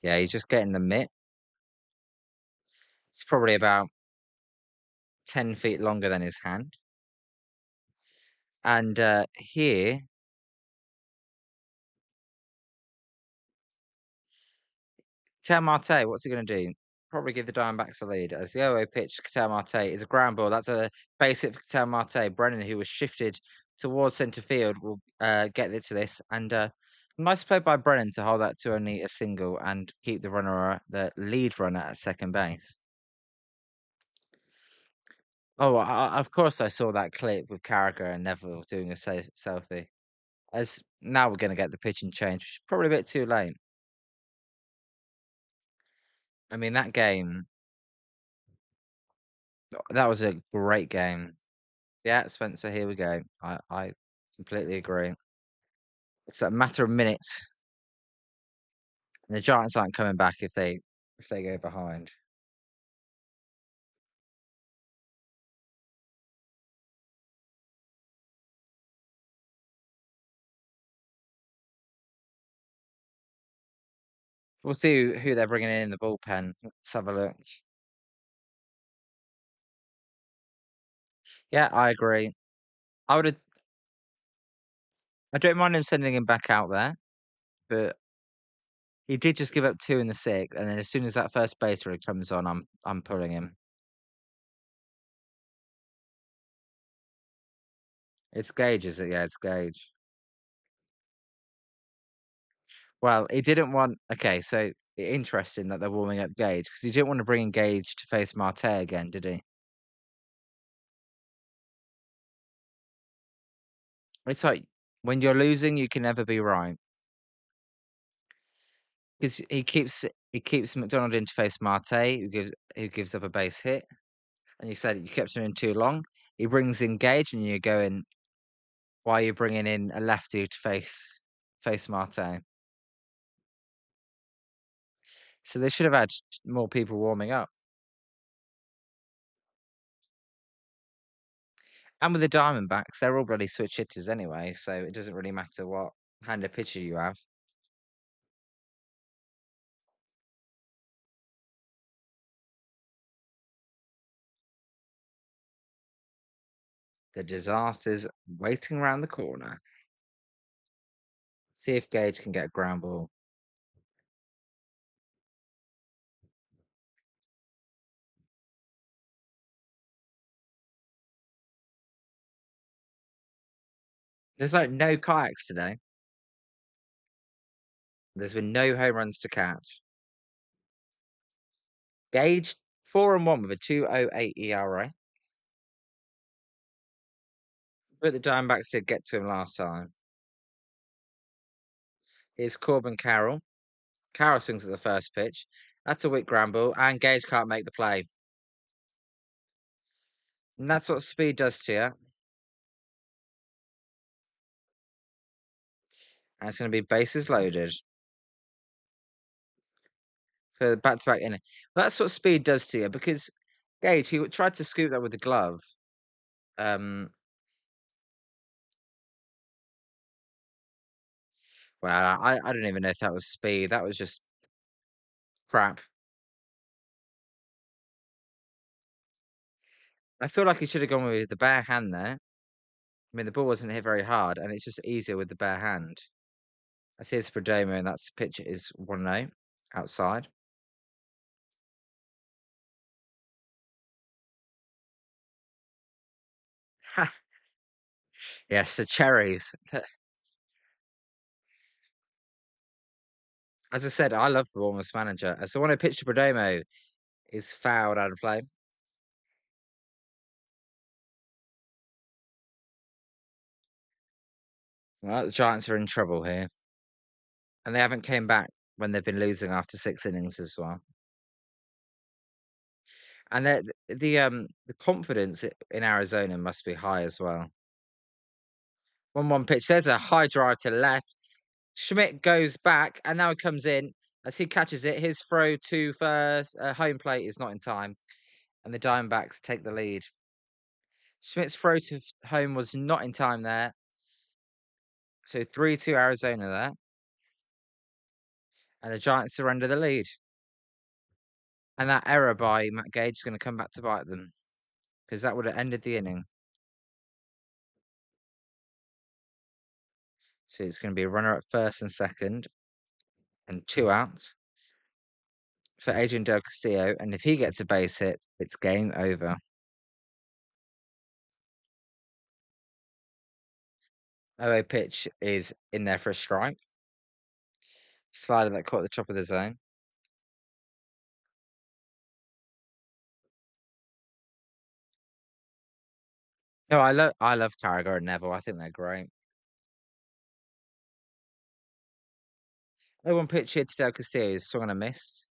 Yeah, he's just getting the mitt. It's probably about 10 feet longer than his hand. And here, Ketel Marte, what's he going to do? Probably give the Diamondbacks a lead. As the 0 pitch, Ketel Marte is a ground ball. That's a base hit for Ketel Marte. Brennan, who was shifted towards centre field, will get into this. And nice play by Brennan to hold that to only a single and keep the lead runner at second base. Oh, of course I saw that clip with Carragher and Neville doing a selfie. As now we're going to get the pitching change. Probably a bit too late. I mean, that game, that was a great game. Yeah, Spencer, here we go. I completely agree. It's a matter of minutes, and the Giants aren't coming back if they go behind. We'll see who they're bringing in the bullpen. Let's have a look. Yeah, I agree. I would. I don't mind him sending him back out there, but he did just give up 2 in the 6th, and then as soon as that first baser comes on, I'm pulling him. It's Gage, is it? Yeah, it's Gage. Well, he didn't want. Okay, so interesting that they're warming up Gage because he didn't want to bring in Gage to face Marte again, did he? It's like when you're losing, you can never be right because he keeps McDonald in to face Marte, who gives up a base hit, and you said you kept him in too long. He brings in Gage, and you're going, why are you bringing in a lefty to face Marte? So they should have had more people warming up. And with the Diamondbacks, they're all bloody switch hitters anyway, so it doesn't really matter what hand of pitcher you have. The disaster's waiting around the corner. See if Gage can get a ground ball. There's like no kayaks today. There's been no home runs to catch. Gage 4-1 with a 2.08 ERA. But the Diamondbacks did get to him last time. Here's Corbin Carroll. Carroll swings at the first pitch. That's a wick ground ball, and Gage can't make the play. And that's what speed does to you. And it's going to be bases loaded. So back to back inning. That's what speed does to you because Gage, he tried to scoop that with the glove. Um, well, I don't even know if that was speed. That was just crap. I feel like he should have gone with the bare hand there. I mean, the ball wasn't hit very hard, and it's just easier with the bare hand. I see it's Perdomo, and that's pitch is 1-0 outside. Ha! Yes, the cherries. As I said, I love the Bournemouth manager. As the one who pitched to Perdomo is fouled out of play. Well, the Giants are in trouble here, and they haven't came back when they've been losing after 6 innings as well. And the confidence in Arizona must be high as well. 1-1 pitch. There's a high drive to left. Schmidt goes back, and now he comes in as he catches it. His throw to first home plate is not in time, and the Diamondbacks take the lead. Schmidt's throw to home was not in time there, so 3-2 Arizona there, and the Giants surrender the lead. And that error by Matt Gage is going to come back to bite them because that would have ended the inning. So it's going to be a runner at first and second, and 2 outs for Adrian Del Castillo, and if he gets a base hit, it's game over. OO pitch is in there for a strike. Slider that caught at the top of the zone. No, I love Carragher and Neville. I think they're great. 0-1 pitch here to Del Castillo is swung and a miss.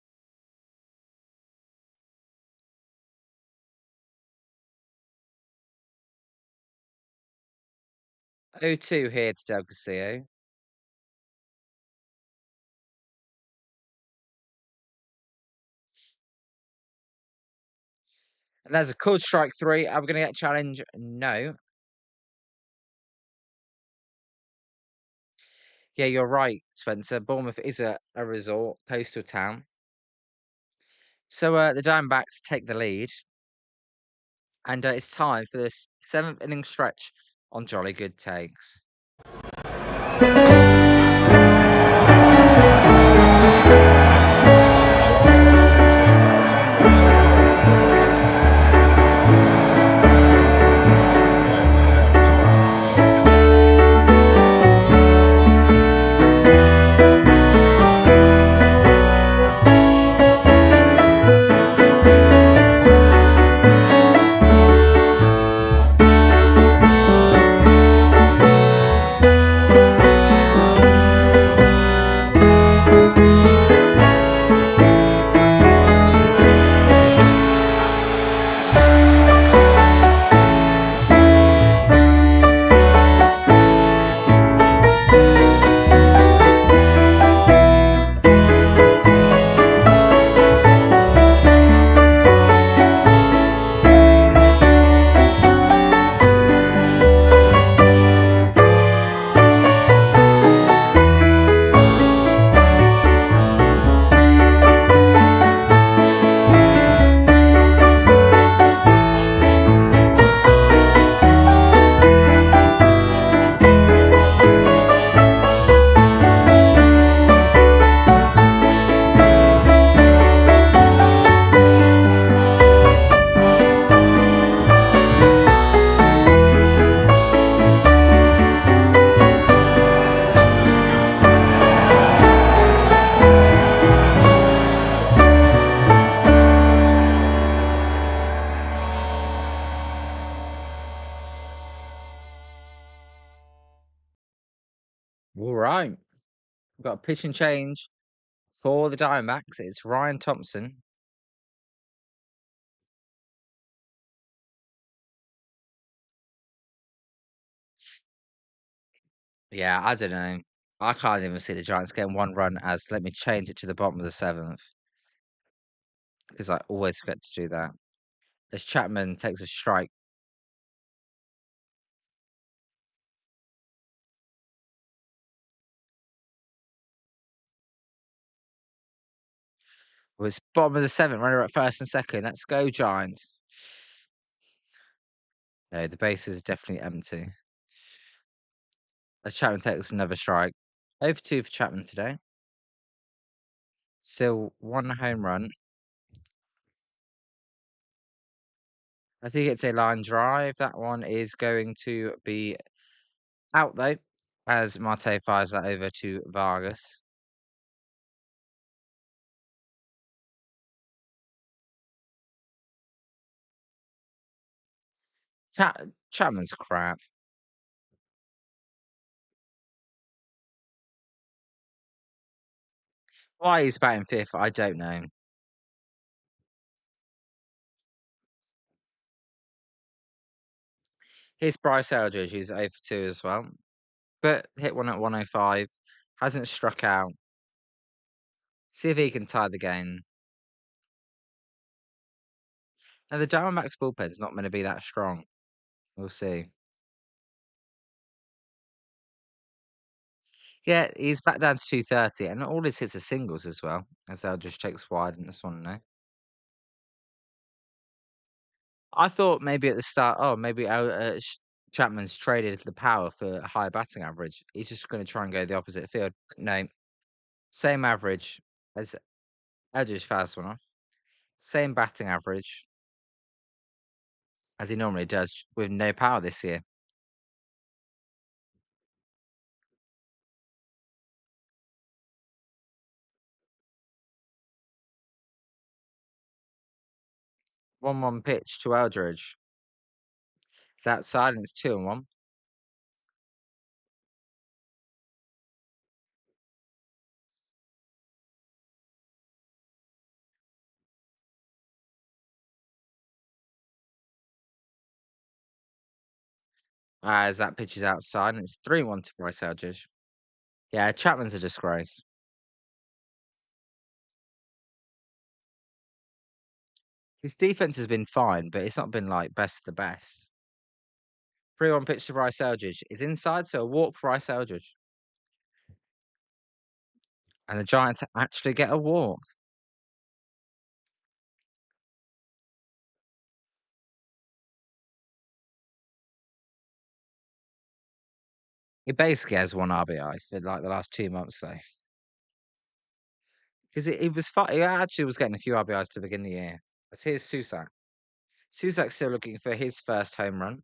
0-2 here to Del Castillo. And there's a called strike 3. Are we going to get challenge? No. Yeah, you're right, Spencer. Bournemouth is a resort, coastal town. So the Diamondbacks take the lead. And it's time for this 7th inning stretch on Jolly Good Takes. All right. We've got a pitch and change for the Diamondbacks. It's Ryan Thompson. Yeah, I don't know. I can't even see the Giants getting one run as let me change it to the bottom of the 7th because I always forget to do that. As Chapman takes a strike. Well, it's bottom of the 7th, runner at first and second. Let's go, Giants. No, the bases are definitely empty. As Chapman takes another strike. Over 2 for Chapman today. Still 1 home run. As he gets a line drive, that one is going to be out though. As Marte fires that over to Vargas. Chapman's crap. Why he's batting 5th, I don't know. Here's Bryce Eldridge, who's 0 for 2 as well. But hit one at 105. Hasn't struck out. See if he can tie the game. Now, the Diamondbacks bullpen's not going to be that strong. We'll see. Yeah, he's back down to 230, and all his hits are singles as well, as Eldridge checks wide in this one now. I thought maybe at the start, maybe Chapman's traded the power for a higher batting average. He's just going to try and go the opposite field. No, same average as Eldridge first one off. Same batting average as he normally does with no power this year. One pitch to Eldridge. It's outside and it's 2-1. As that pitch is outside and it's 3-1 to Bryce Eldridge. Yeah, Chapman's a disgrace. His defense has been fine, but it's not been like best of the best. 3-1 pitch to Bryce Eldridge is inside, so a walk for Bryce Eldridge. And the Giants actually get a walk. He basically has one RBI for like the last 2 months, though. Because it was fine. He actually was getting a few RBIs to begin the year. Let's here's Susak. Susak's still looking for his first home run.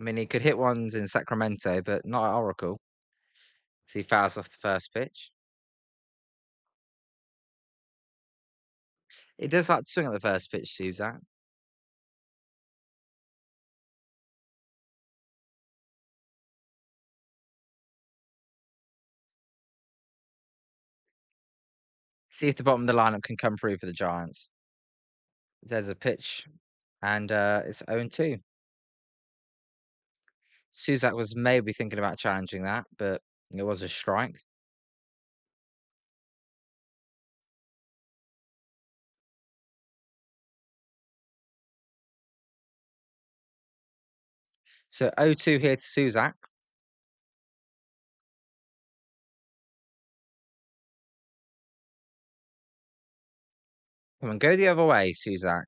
I mean, he could hit ones in Sacramento, but not at Oracle. So he fouls off the first pitch. He does like to swing at the first pitch, Susak. See if the bottom of the lineup can come through for the Giants. There's a pitch, and it's 0-2. Susak was maybe thinking about challenging that, but it was a strike. So 0-2 here to Susak. Come on, go the other way, Susak.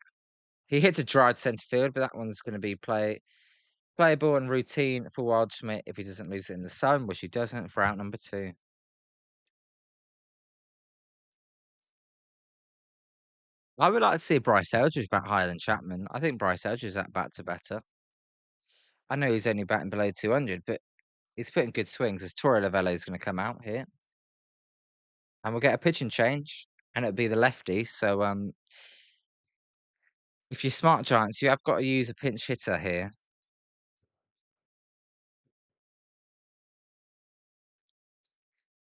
He hits a dried centre field, but that one's going to be playable and routine for Waldschmidt if he doesn't lose it in the sun, which he doesn't for out number 2. I would like to see Bryce Eldridge back higher than Chapman. I think Bryce Eldridge is at bats are better. I know he's only batting below 200, but he's putting good swings as Torre Lavello is going to come out here. And we'll get a pitching change, and it'll be the lefty. So if you're smart Giants, you have got to use a pinch hitter here.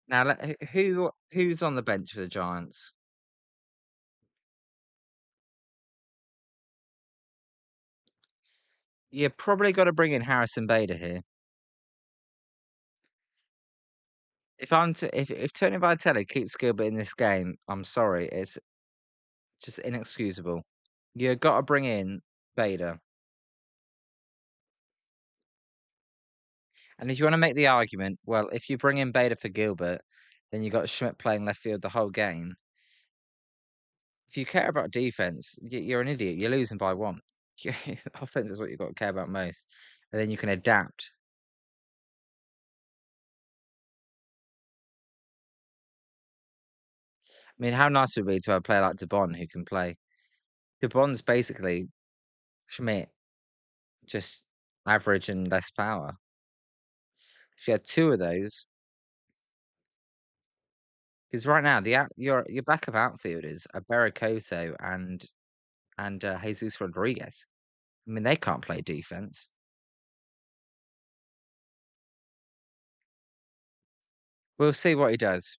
Now, who's on the bench for the Giants? You probably got to bring in Harrison Bader here. If Tony Vitelli keeps Gilbert in this game, I'm sorry, it's just inexcusable. You got to bring in Bader. And if you want to make the argument, well, if you bring in Bader for Gilbert, then you got Schmidt playing left field the whole game. If you care about defense, you're an idiot. You're losing by 1. Offense is what you've got to care about most, and then you can adapt. I mean, how nice would it be to have a player like DeBon who can play? DeBon's basically Schmidt, just average and less power. If you had 2 of those, because right now your backup outfielders are Berricoto and Jesus Rodriguez. I mean, they can't play defense. We'll see what he does.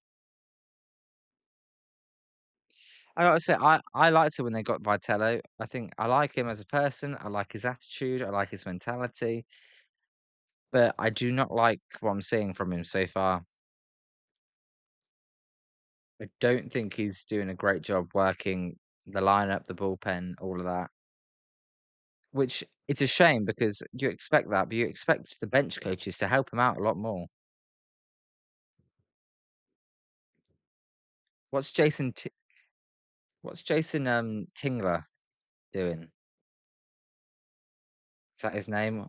I gotta say, I liked it when they got Vitello. I think I like him as a person. I like his attitude. I like his mentality. But I do not like what I'm seeing from him so far. I don't think he's doing a great job working the lineup, the bullpen, all of that. Which it's a shame because you expect that, but you expect the bench coaches to help him out a lot more. What's Jason? What's Jason Tingler doing? Is that his name?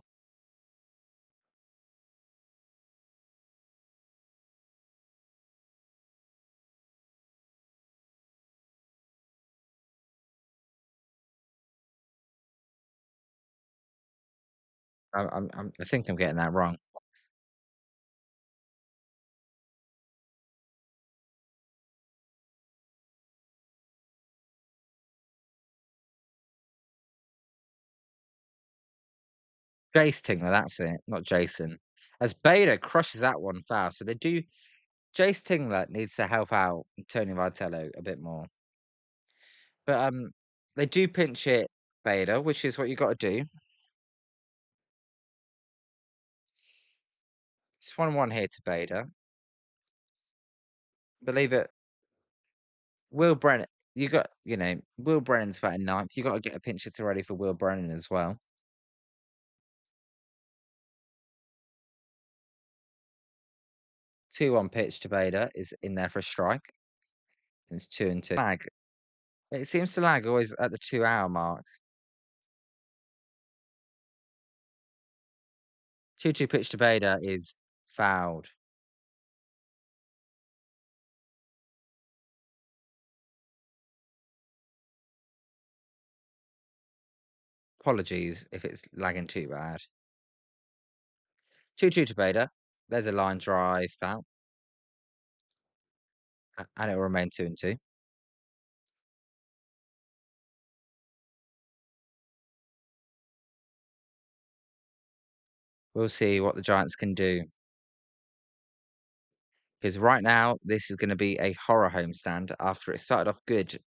I think I'm getting that wrong. Jace Tingler, that's it, not Jason. As Bader crushes that one foul, so they do. Jace Tingler needs to help out Tony Vitello a bit more, but they do pinch hit Bader, which is what you got to do. It's 1-1 here to Bader. Believe it, Will Brennan. you got, Will Brennan's batting ninth. You got to get a pinch hitter ready for Will Brennan as well. 2-1 pitch to Bader is in there for a strike. And it's 2-2. Lag. It seems to lag always at the 2-hour mark. 2-2 pitch to Bader is fouled. Apologies if it's lagging too bad. 2-2 to Bader. There's a line drive foul. And it will remain 2-2. We'll see what the Giants can do. Because right now, this is going to be a horror homestand after it started off good.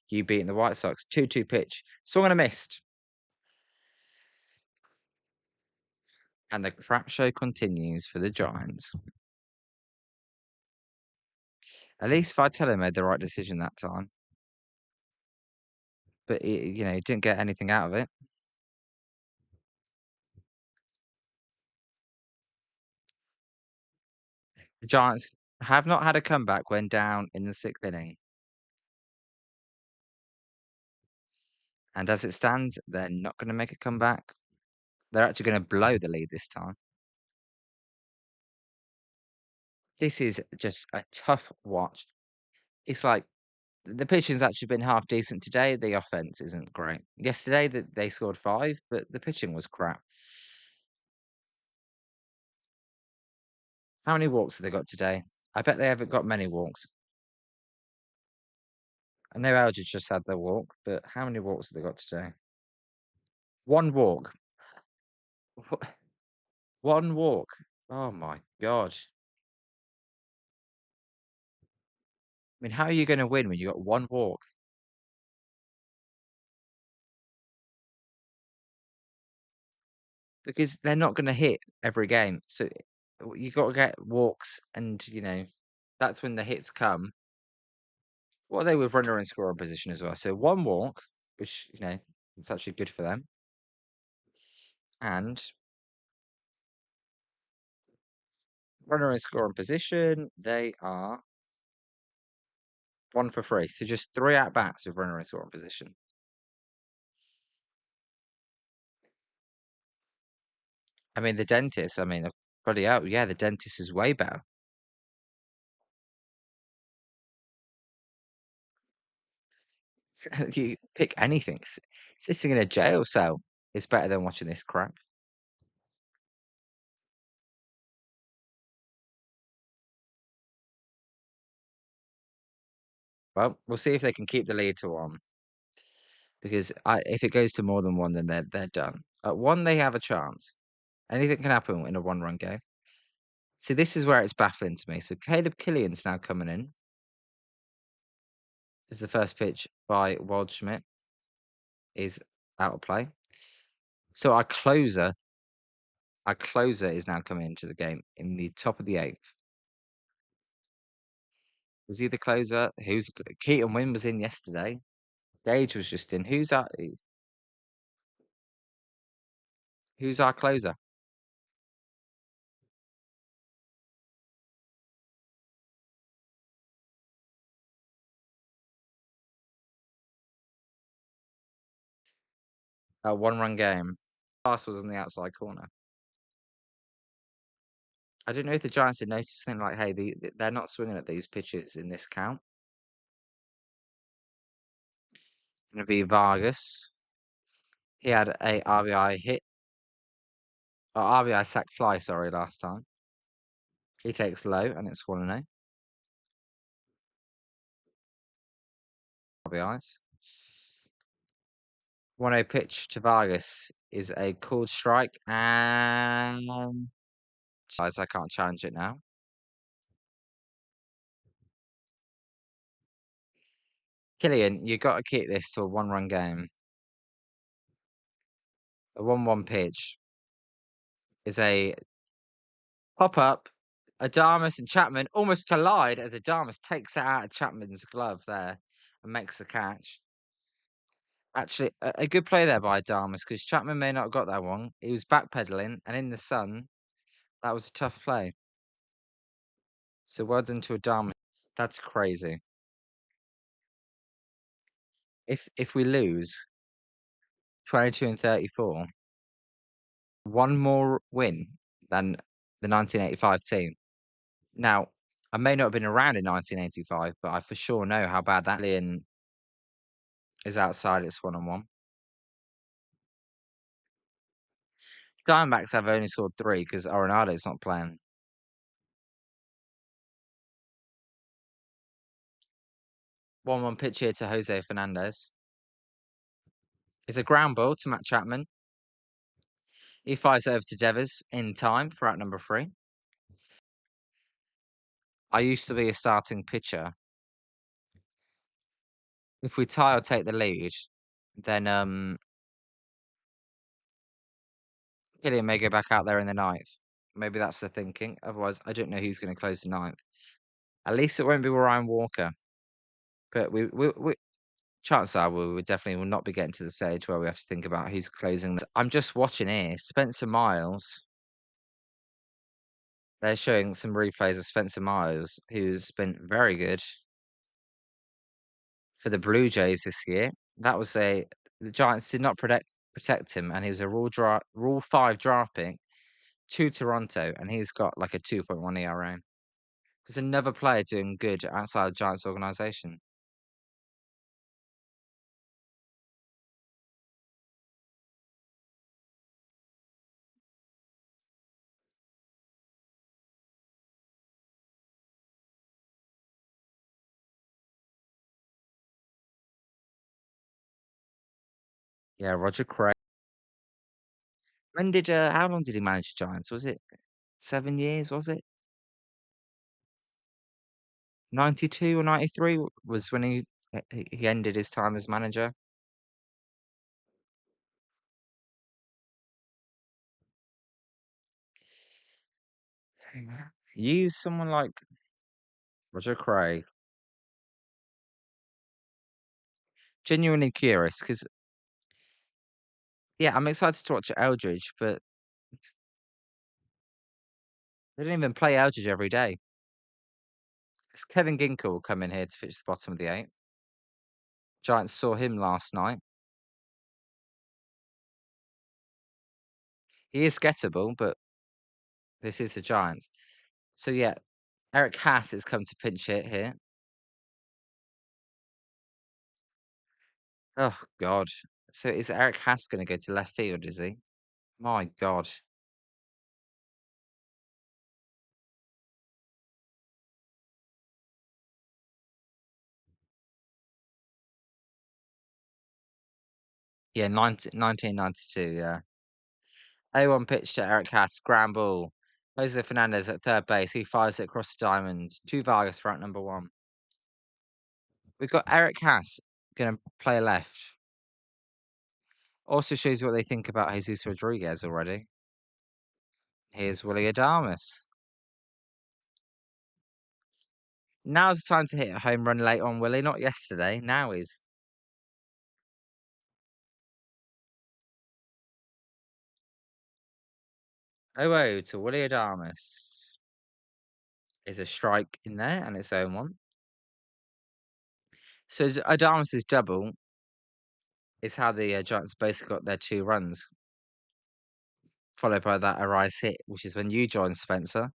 You beating the White Sox. 2-2 pitch. Swung and a missed. And the crap show continues for the Giants. At least Vitello made the right decision that time. But, he didn't get anything out of it. The Giants have not had a comeback when down in the 6th inning. And as it stands, they're not going to make a comeback. They're actually going to blow the lead this time. This is just a tough watch. It's like the pitching's actually been half decent today. The offense isn't great. Yesterday, they scored 5, but the pitching was crap. How many walks have they got today? I bet they haven't got many walks. I know Eldridge just had their walk, but how many walks have they got today? 1 walk. Wha- 1 walk. Oh my God. I mean, how are you going to win when you got 1 walk? Because they're not going to hit every game. So you got to get walks, and that's when the hits come. Well, they with runner in scoring position as well. So 1 walk, which it's actually good for them, and runner in scoring position. They are 1 for 3. So just 3 at bats with runner in scoring position. I mean, the dentist. I mean, bloody hell, yeah, the dentist is way better. You pick anything. Sitting in a jail cell is better than watching this crap. Well, we'll see if they can keep the lead to 1. Because if it goes to more than 1, then they're done. At 1, they have a chance. Anything can happen in a 1-run game. See, this is where it's baffling to me. So Caleb Killian's now coming in. As the first pitch by Waldschmidt is out of play. So our closer is now coming into the game in the top of the 8th. Was he the closer? Keaton Wynn was in yesterday. Gage was just in. Who's our closer? A 1-run game. Pass was on the outside corner. I don't know if the Giants had noticed something like, hey, they're not swinging at these pitches in this count. Going to be Vargas. He had a RBI hit. RBI sack fly, sorry, last time. He takes low, and it's 1-0. RBIs. 1-0 pitch to Vargas is a called strike, and I can't challenge it now. Killian, you got to keep this to a 1-run game. A 1-1 pitch is a pop-up. Adames and Chapman almost collide as Adames takes it out of Chapman's glove there. and makes the catch. Actually, a good play there by Adamas because Chapman may not have got that one. He was backpedaling, and in the sun, that was a tough play. So well done to Adamas. That's crazy. If we lose 22 and 34, one more win than the 1985 team. Now, I may not have been around in 1985, but I for sure know how bad that Lynn is outside its one-on-one. Diamondbacks have only scored 3 because Arenado's not playing. 1-1 pitch here to Jose Fernandez. It's a ground ball to Matt Chapman. He fires it over to Devers in time for out number 3. I used to be a starting pitcher. If we tie or take the lead, then Killian may go back out there in the 9th. Maybe that's the thinking. Otherwise, I don't know who's going to close the 9th. At least it won't be Ryan Walker. But we chances are we definitely will not be getting to the stage where we have to think about who's closing. I'm just watching here. Spencer Miles. They're showing some replays of Spencer Miles, who's been very good for the Blue Jays this year. That was the Giants did not protect him, and he was a Rule 5 draft pick to Toronto, and he's got like a 2.1 ERA. There's another player doing good outside the Giants organization. Yeah, Roger Craig. How long did he manage the Giants? Was it 7 years? Was it 92 or 93? Was when he ended his time as manager. Use someone like Roger Craig. Genuinely curious because yeah, I'm excited to watch Eldridge, but they don't even play Eldridge every day. It's Kevin Ginkel come in here to pitch the bottom of the 8th. Giants saw him last night. He is gettable, but this is the Giants. So yeah, Eric Haas has come to pinch hit here. Oh God. So is Eric Haas going to go to left field? Is he? My God. Yeah, 1992. Yeah. A1 pitch to Eric Haas, ground ball. Jose Fernandez at third base. He fires it across the diamond. 2 Vargas for out number 1. We've got Eric Haas going to play left. Also shows you what they think about Jesus Rodriguez already. Here's Willie Adames. Now's the time to hit a home run late on, Willie. Not yesterday. Now is. Oh, to Willie Adames. Is a strike in there and its own one. So Adames' double is how the Giants basically got their 2 runs. Followed by that Arise hit, which is when you joined, Spencer.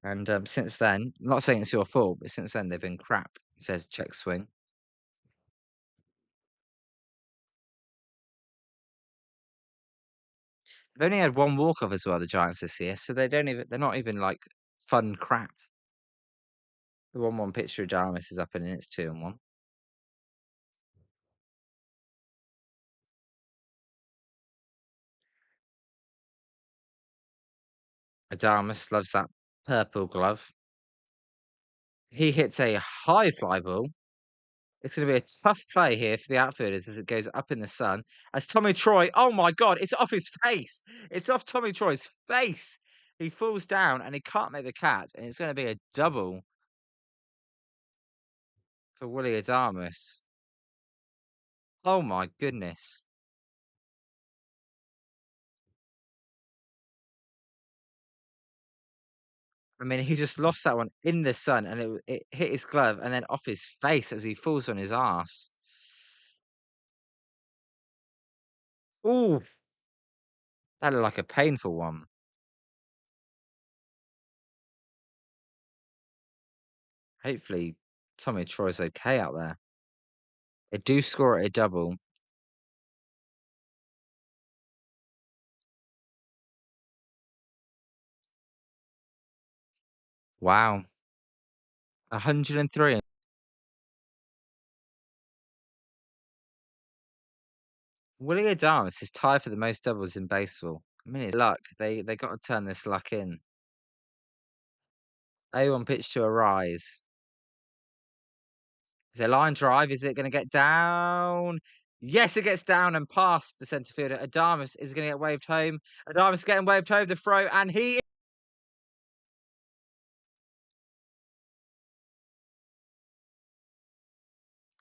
And since then, I'm not saying it's your fault, but since then they've been crap. It says check swing. They've only had 1 walk-off as well, the Giants this year, so they're not even like fun crap. The 1-1 pitch to Adames is up and in, it's 2-1. Adames loves that purple glove. He hits a high fly ball. It's going to be a tough play here for the outfielders as it goes up in the sun. As Tommy Troy, oh my God, it's off his face. It's off Tommy Troy's face. He falls down and he can't make the catch. And it's going to be a double for Willie Adamas. Oh my goodness. I mean, he just lost that one in the sun, and it hit his glove and then off his face as he falls on his ass. Ooh, that looked like a painful one. Hopefully, Tommy Troy's okay out there. They do score at a double. Wow, 103. Willie Adamas is tied for the most doubles in baseball. I mean, it's luck. They got to turn this luck in. A1 pitch to Arise. Is it a line drive? Is it going to get down? Yes, it gets down and past the centre fielder. Adamas is going to get waved home. Adamas getting waved home the throw, and he.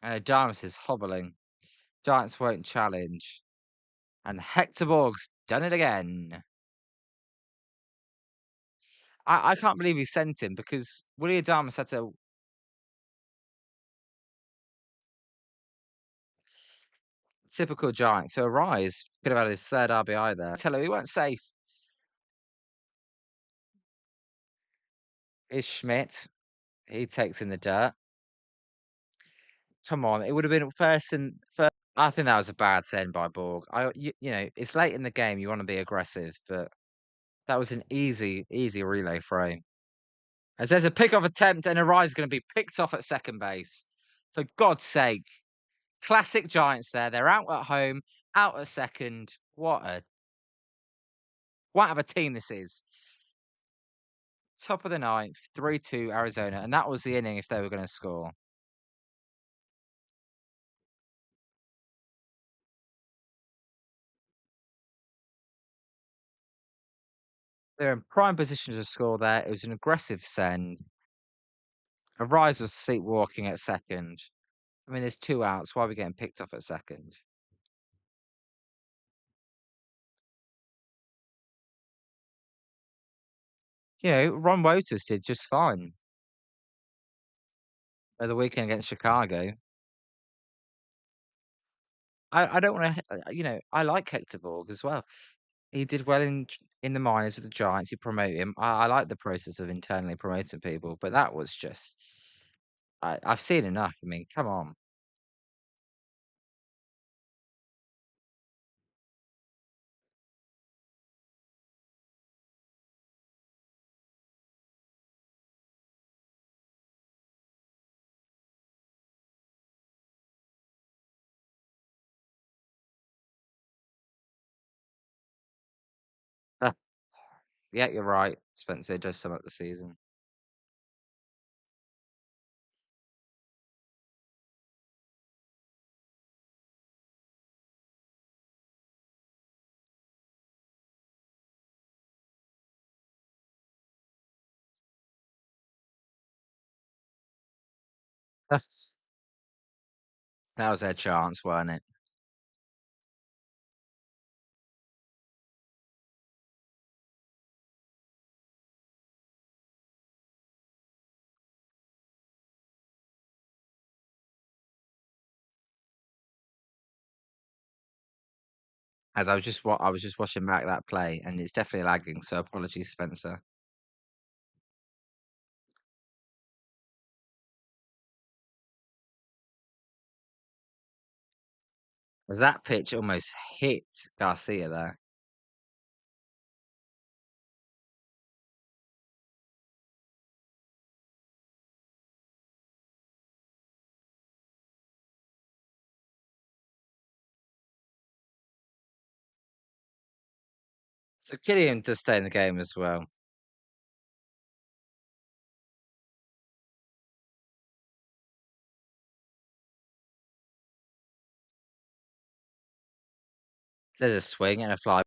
And Adamas is hobbling. Giants won't challenge. And Hector Borg's done it again. I can't believe he sent him because Willie Adamas had to. Typical Giant. So Arise could have had his third RBI there. Tell him he weren't safe. Is Schmidt. He takes in the dirt. Come on, it would have been first and first. I think that was a bad send by Borg. You know, it's late in the game. You want to be aggressive, but that was an easy relay throw. As there's a pickoff attempt, and Arise is going to be picked off at second base. For God's sake, classic Giants there. They're out at home, out at second. What of a team this is. Top of the ninth, 3-2 Arizona, and that was the inning if they were going to score. They're in prime position to score there. It was an aggressive send. Arise was sleepwalking at second. I mean, there's 2 outs. Why are we getting picked off at second? You know, Ron Wotus did just fine at the weekend against Chicago. I don't want to, you know, I like Hector Borg as well. He did well in the minors with the Giants. You promote him. I like the process of internally promoting people, but that was just, I've seen enough. I mean, come on. Uh, yeah, you're right. Spencer does sum up the season. That's- That was their chance, weren't it? As I was just watching back that play, and it's definitely lagging. So apologies, Spencer. As that pitch almost hit Garcia there. So Killian does stay in the game as well. There's a swing and a fly.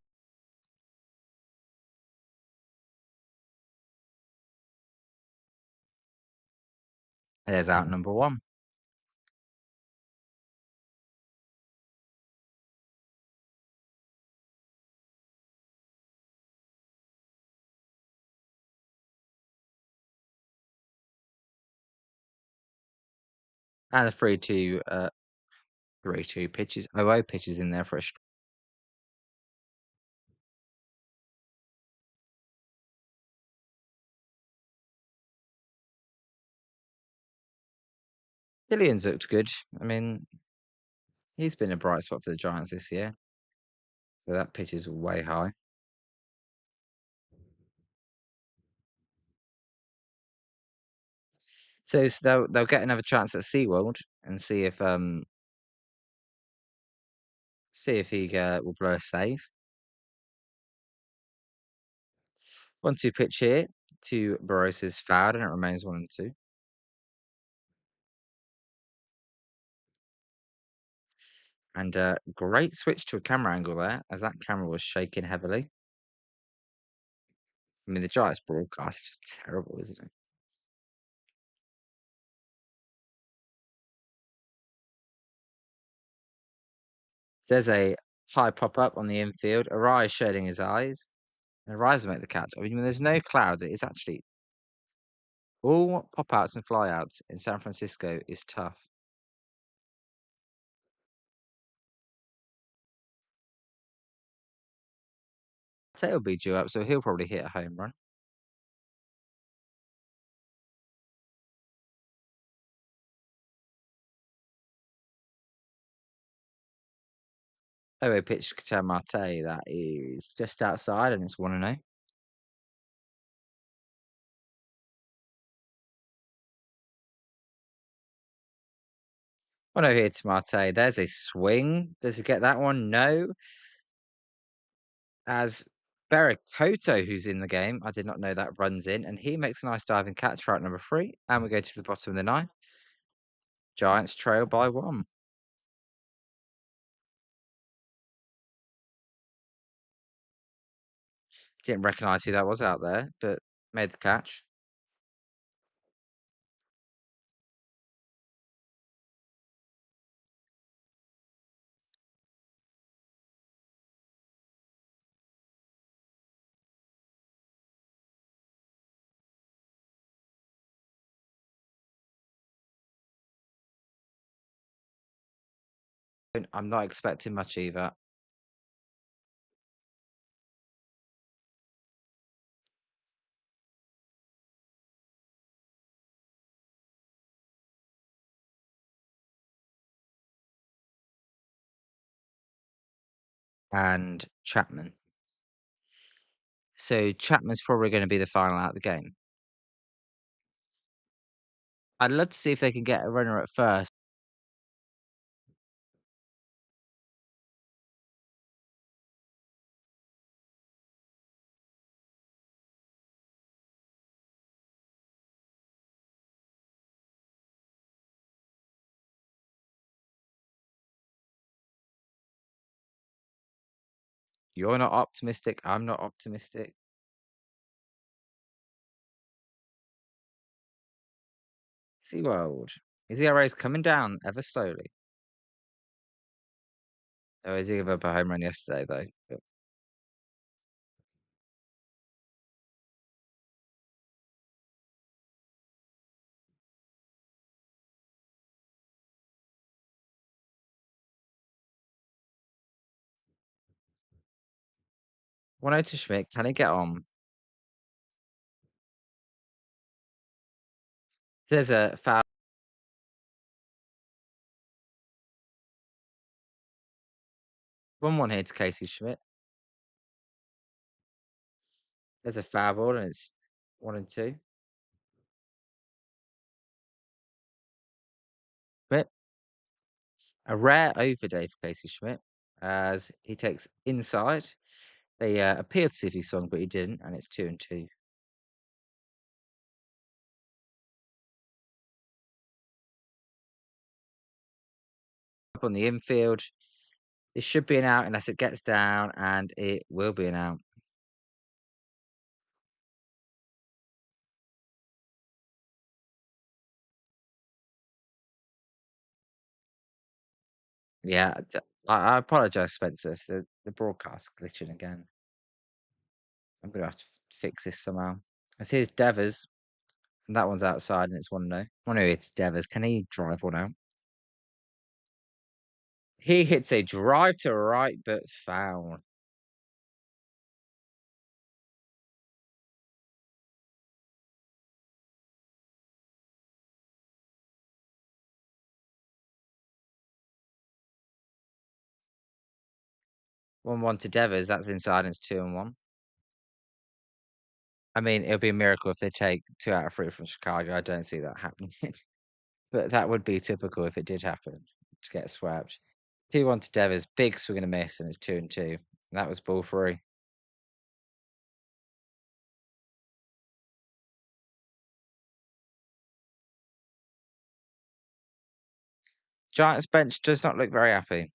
There's out number one. And a 3-2, 3-2 pitches, 0-0 pitches in there for a Killian's looked good. I mean, he's been a bright spot for the Giants this year. But that pitch is way high. So they'll get another chance at SeaWorld and see if he will blow a save. 1-2 pitch here to Baros's fouled, and it remains 1-2. And great switch to a camera angle there, as that camera was shaking heavily. I mean, the Giants broadcast is just terrible, isn't it? So there's a high pop up on the infield. Arai is shading his eyes. And Arai will make the catch. I mean, when there's no clouds, it is actually all pop outs and fly outs in San Francisco is tough. Tate will be due up, so he'll probably hit a home run. Oh, pitch to Ketel Marte. That is just outside, and it's 1-0. Oh no, here to Marte. There's a swing. Does he get that one? No. As Berikoto, who's in the game, I did not know that, runs in, and he makes a nice diving catch for out number 3. And we go to the bottom of the 9th. Giants trail by 1. Didn't recognise who that was out there, but made the catch. I'm not expecting much either. And Chapman. So Chapman's probably going to be the final out of the game. I'd love to see if they can get a runner at first. You're not optimistic. I'm not optimistic. SeaWorld. His ERA is coming down ever slowly. Oh, he did give up a home run yesterday, though. But one out to Schmidt. Can he get on? There's a foul. 1-1 here to Casey Schmidt. There's a foul ball, and it's 1-2. Schmidt. A rare over day for Casey Schmidt, as he takes inside. They appeared to see if he swung, but he didn't, and it's 2-2. Up on the infield. This should be an out unless it gets down, and it will be an out. Yeah, I apologize, Spencer, if the broadcast glitching again. I'm gonna have to fix this somehow. As here's Devers, and that one's outside, and it's 1-0. 1-0 here to Devers. Can he drive one out? He hits a drive to right, but foul. One to Devers. That's inside. And it's 2-1. I mean, it'll be a miracle if they take 2 out of 3 from Chicago. I don't see that happening. But that would be typical if it did happen to get swept. 2-1 to Devers, big swing and a miss, and it's 2-2. That was ball 3. Giants bench does not look very happy.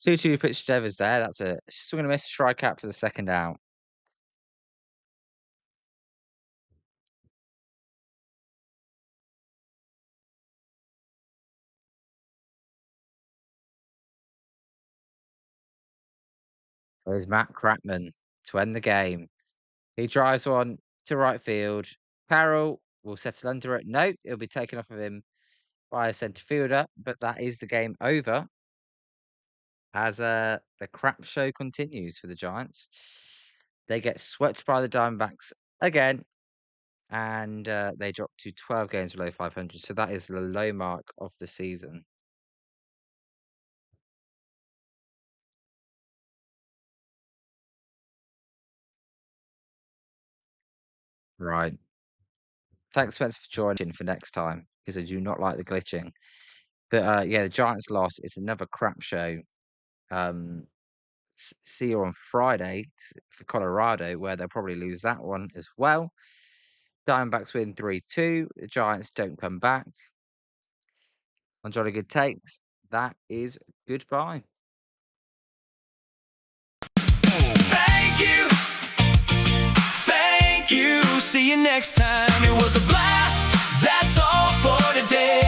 2-2 pitch to Devers there. That's a swing and a miss strikeout for the second out. There's Matt Kratman to end the game. He drives one to right field. Carroll will settle under it. No, it'll be taken off of him by a centre fielder, but that is the game over as the crap show continues for the Giants. They get swept by the Diamondbacks again, and they drop to 12 games below 500. So that is the low mark of the season. Right. Thanks, Spencer, for joining for next time because I do not like the glitching. But yeah, the Giants lost. It's another crap show. Um, see you on Friday for Colorado, where they'll probably lose that one as well. Diamondbacks win 3-2. The Giants don't come back. On Jolly Good Takes, that is goodbye. Thank you. Thank you. See you next time. It was a blast. That's all for today.